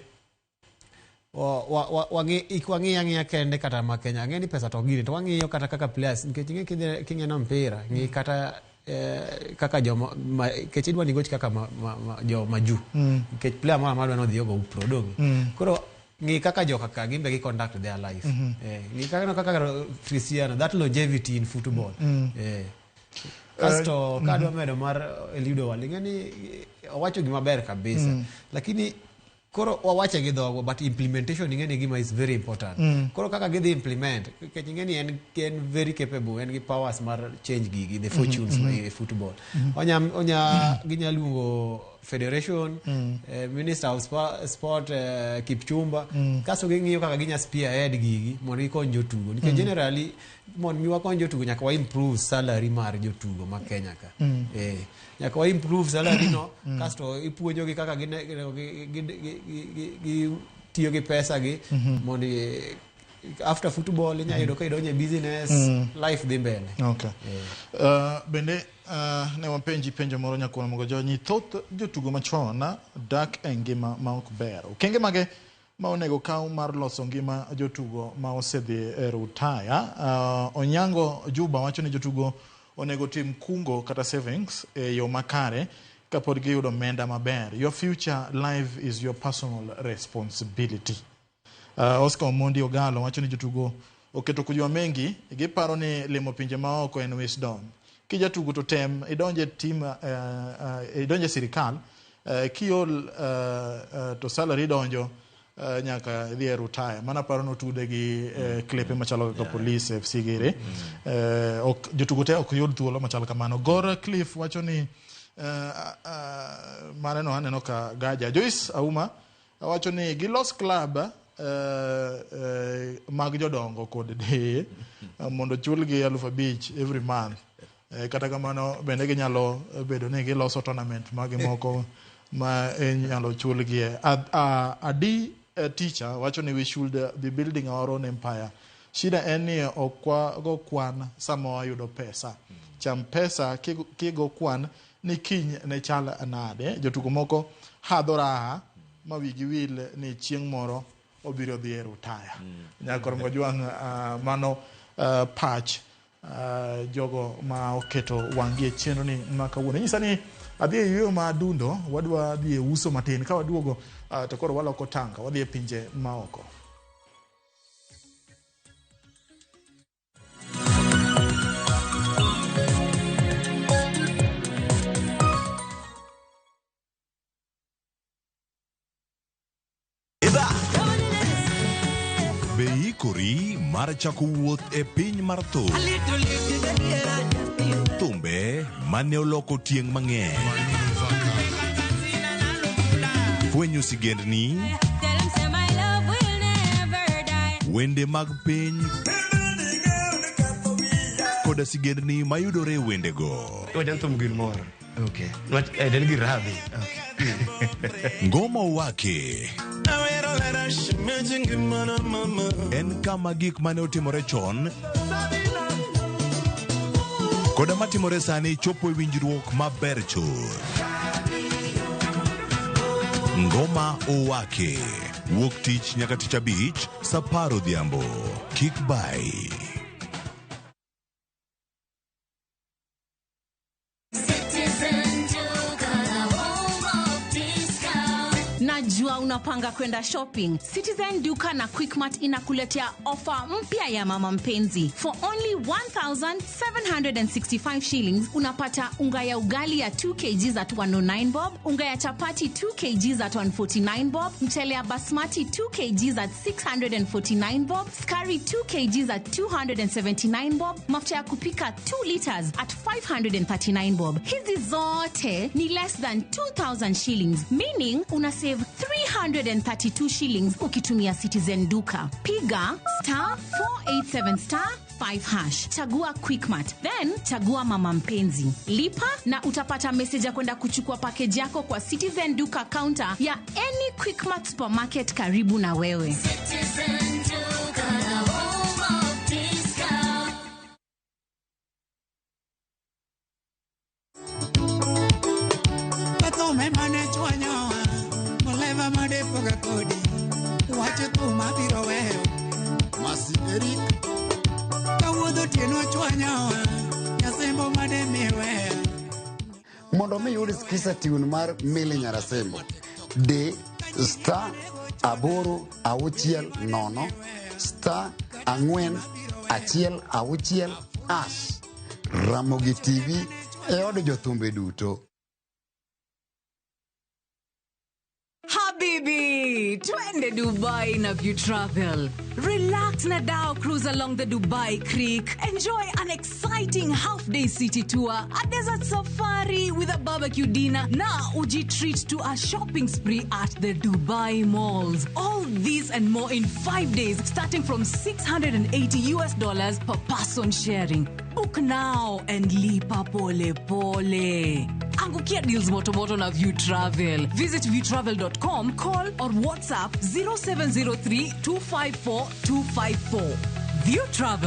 wang'iya kende kata ma Kenya ng'eni pesa to gini to wang'iyo kata kaka players nikech ing'e king'eno mpira ng'i kata kaka joma nikech idwa ni goch kaka joma ju nikech player mara madwa nodhi go pro dogi koro ng'i kaka jo kaka gimbe gi conduct their life ng'i kaka Cristiano that longevity in football kasto kadwa medo mar Liudo Walo ng'eni owacho gima ber kabisa lakini koro wawache gi dhogo but implementation ing'eni gima is very important koro kaka gidhi implement nikech ing'eni en very capable en gi powers mar change gigi the fortunes my football ginya luongo federation minister of sport Kipchumba kaso ging'iyo kaka ginya spearhead gigi mondo gikony jotugo nikech generally mondo miwa kony jotugo nyaka wa improve salary mar jotugo ma Kenya ka nyaka wa improve salary no kasto ipuonjo gi kaka tiyo gi pesa gi mondo after football inya yudo ka idonje business life dhi mbele. Okay. Bende ne wapenji penjo moro nyakona mogo jonyi thoth jotugo machon dak e ngima ma ok ber. Okenge mage ma onego kaw mar loso ngima jotugo ma osedhi e rutaya. Onyango Juba wacho ni jotugo onego tim kungo kata savings e yo makare kapod giyudo omenda maber. Your future life is your personal responsibility. Oscar Omondi Ogalo wacho ni jotugo oketo kujua mengi giparo ni limo pinje maoko en wisdom. Kijatugo to tem idonje team idonje sirikal kiol to salary donjo nyaka dhi retire mana paro no tude gi klepe machalo ka police FC gire jotugo te ok yud thuolo machalo kamano. Gor Cliff wacho ni mane no aneno ka Gaja Joyce Auma wacho ni gilos club mag jodongo kod de mondo chulgi 5,000 every month kata kamano bende ginyalo bedo ni giloso tournament mag moko ma nyalo chulgi adi teacher wacho ni we should be building our own empire. Shida en ni okwa go kwan samo ayudo pesa cham pesa kigo kwan ni kiny ne chal nade. Jotugo moko hadho raha ma wigi wil ni chieng' moro obiro dhi e rutaya. Nyakor Mojwang mano patch jogo ma oketo wangi e chenro ni makawuono. Nyisa ni adhi e yueyo ma dundo, wadwa dhi e uso matin. Ka waduogo to koro waloko tanga, wadhi e pinje maoko. Beikori mar chako wuoth e piny mar thum. Thumbe mane oloko tieng' mang'eny. Fwenyo sigendni, wende mag piny, koda sigendni mayudore wendego. Wajan thum gilmoro. Okay. Den gi radhi. Okay. Ngoma wake. En kama gik mane otimore chon koda matimore sani chopo e winjruok maber chur. Ngoma owake wuok tich nyaka tich abich saa 10 odhiambo. Kik bai. Najua unapanga kwenda shopping. Citizen Duka na Quickmart inakuletea ofa mpya ya mama mpenzi. For only 1,765 shillings unapata unga ya ugali ya 2 kg at 109 bob, unga ya chapati 2 kg at 149 bob, mchele ya basmati 2 kg at 649 bob, skari 2 kg at 279 bob, mafuta ya kupika 2 liters at 539 bob. Hizi zote ni less than 2,000 shillings, meaning una save 332 shillings ukitumia Citizen Duka. Piga *487*5#. Chagua Quickmart, then chagua mama mpenzi. Lipa na utapata message ya kwenda kuchukua package yako kwa Citizen Duka counter ya any Quickmart supermarket karibu na wewe. Citizen Duka, home of discount. Wache tu mabiro weyo Masi Eric Kawuodho tieno chwanyawa Nyasembo made miweya. Mondo mi yudi skisa tiun mar Mili Nyarasembo D *860* *416# Ramogi TV e od jothumbe duto. Habibi, twende Dubai na View Travel. Relax na Dao cruise along the Dubai Creek. Enjoy an exciting half-day city tour, a desert safari with a barbecue dinner. Now, uji treat to a shopping spree at the Dubai malls. All this and more in 5 days, starting from $680 per person sharing. Book now and lipa pole pole. Angukia deals motomoto na View Travel. Visit viewtravel.com, call or WhatsApp 0703 254 254. View Travel.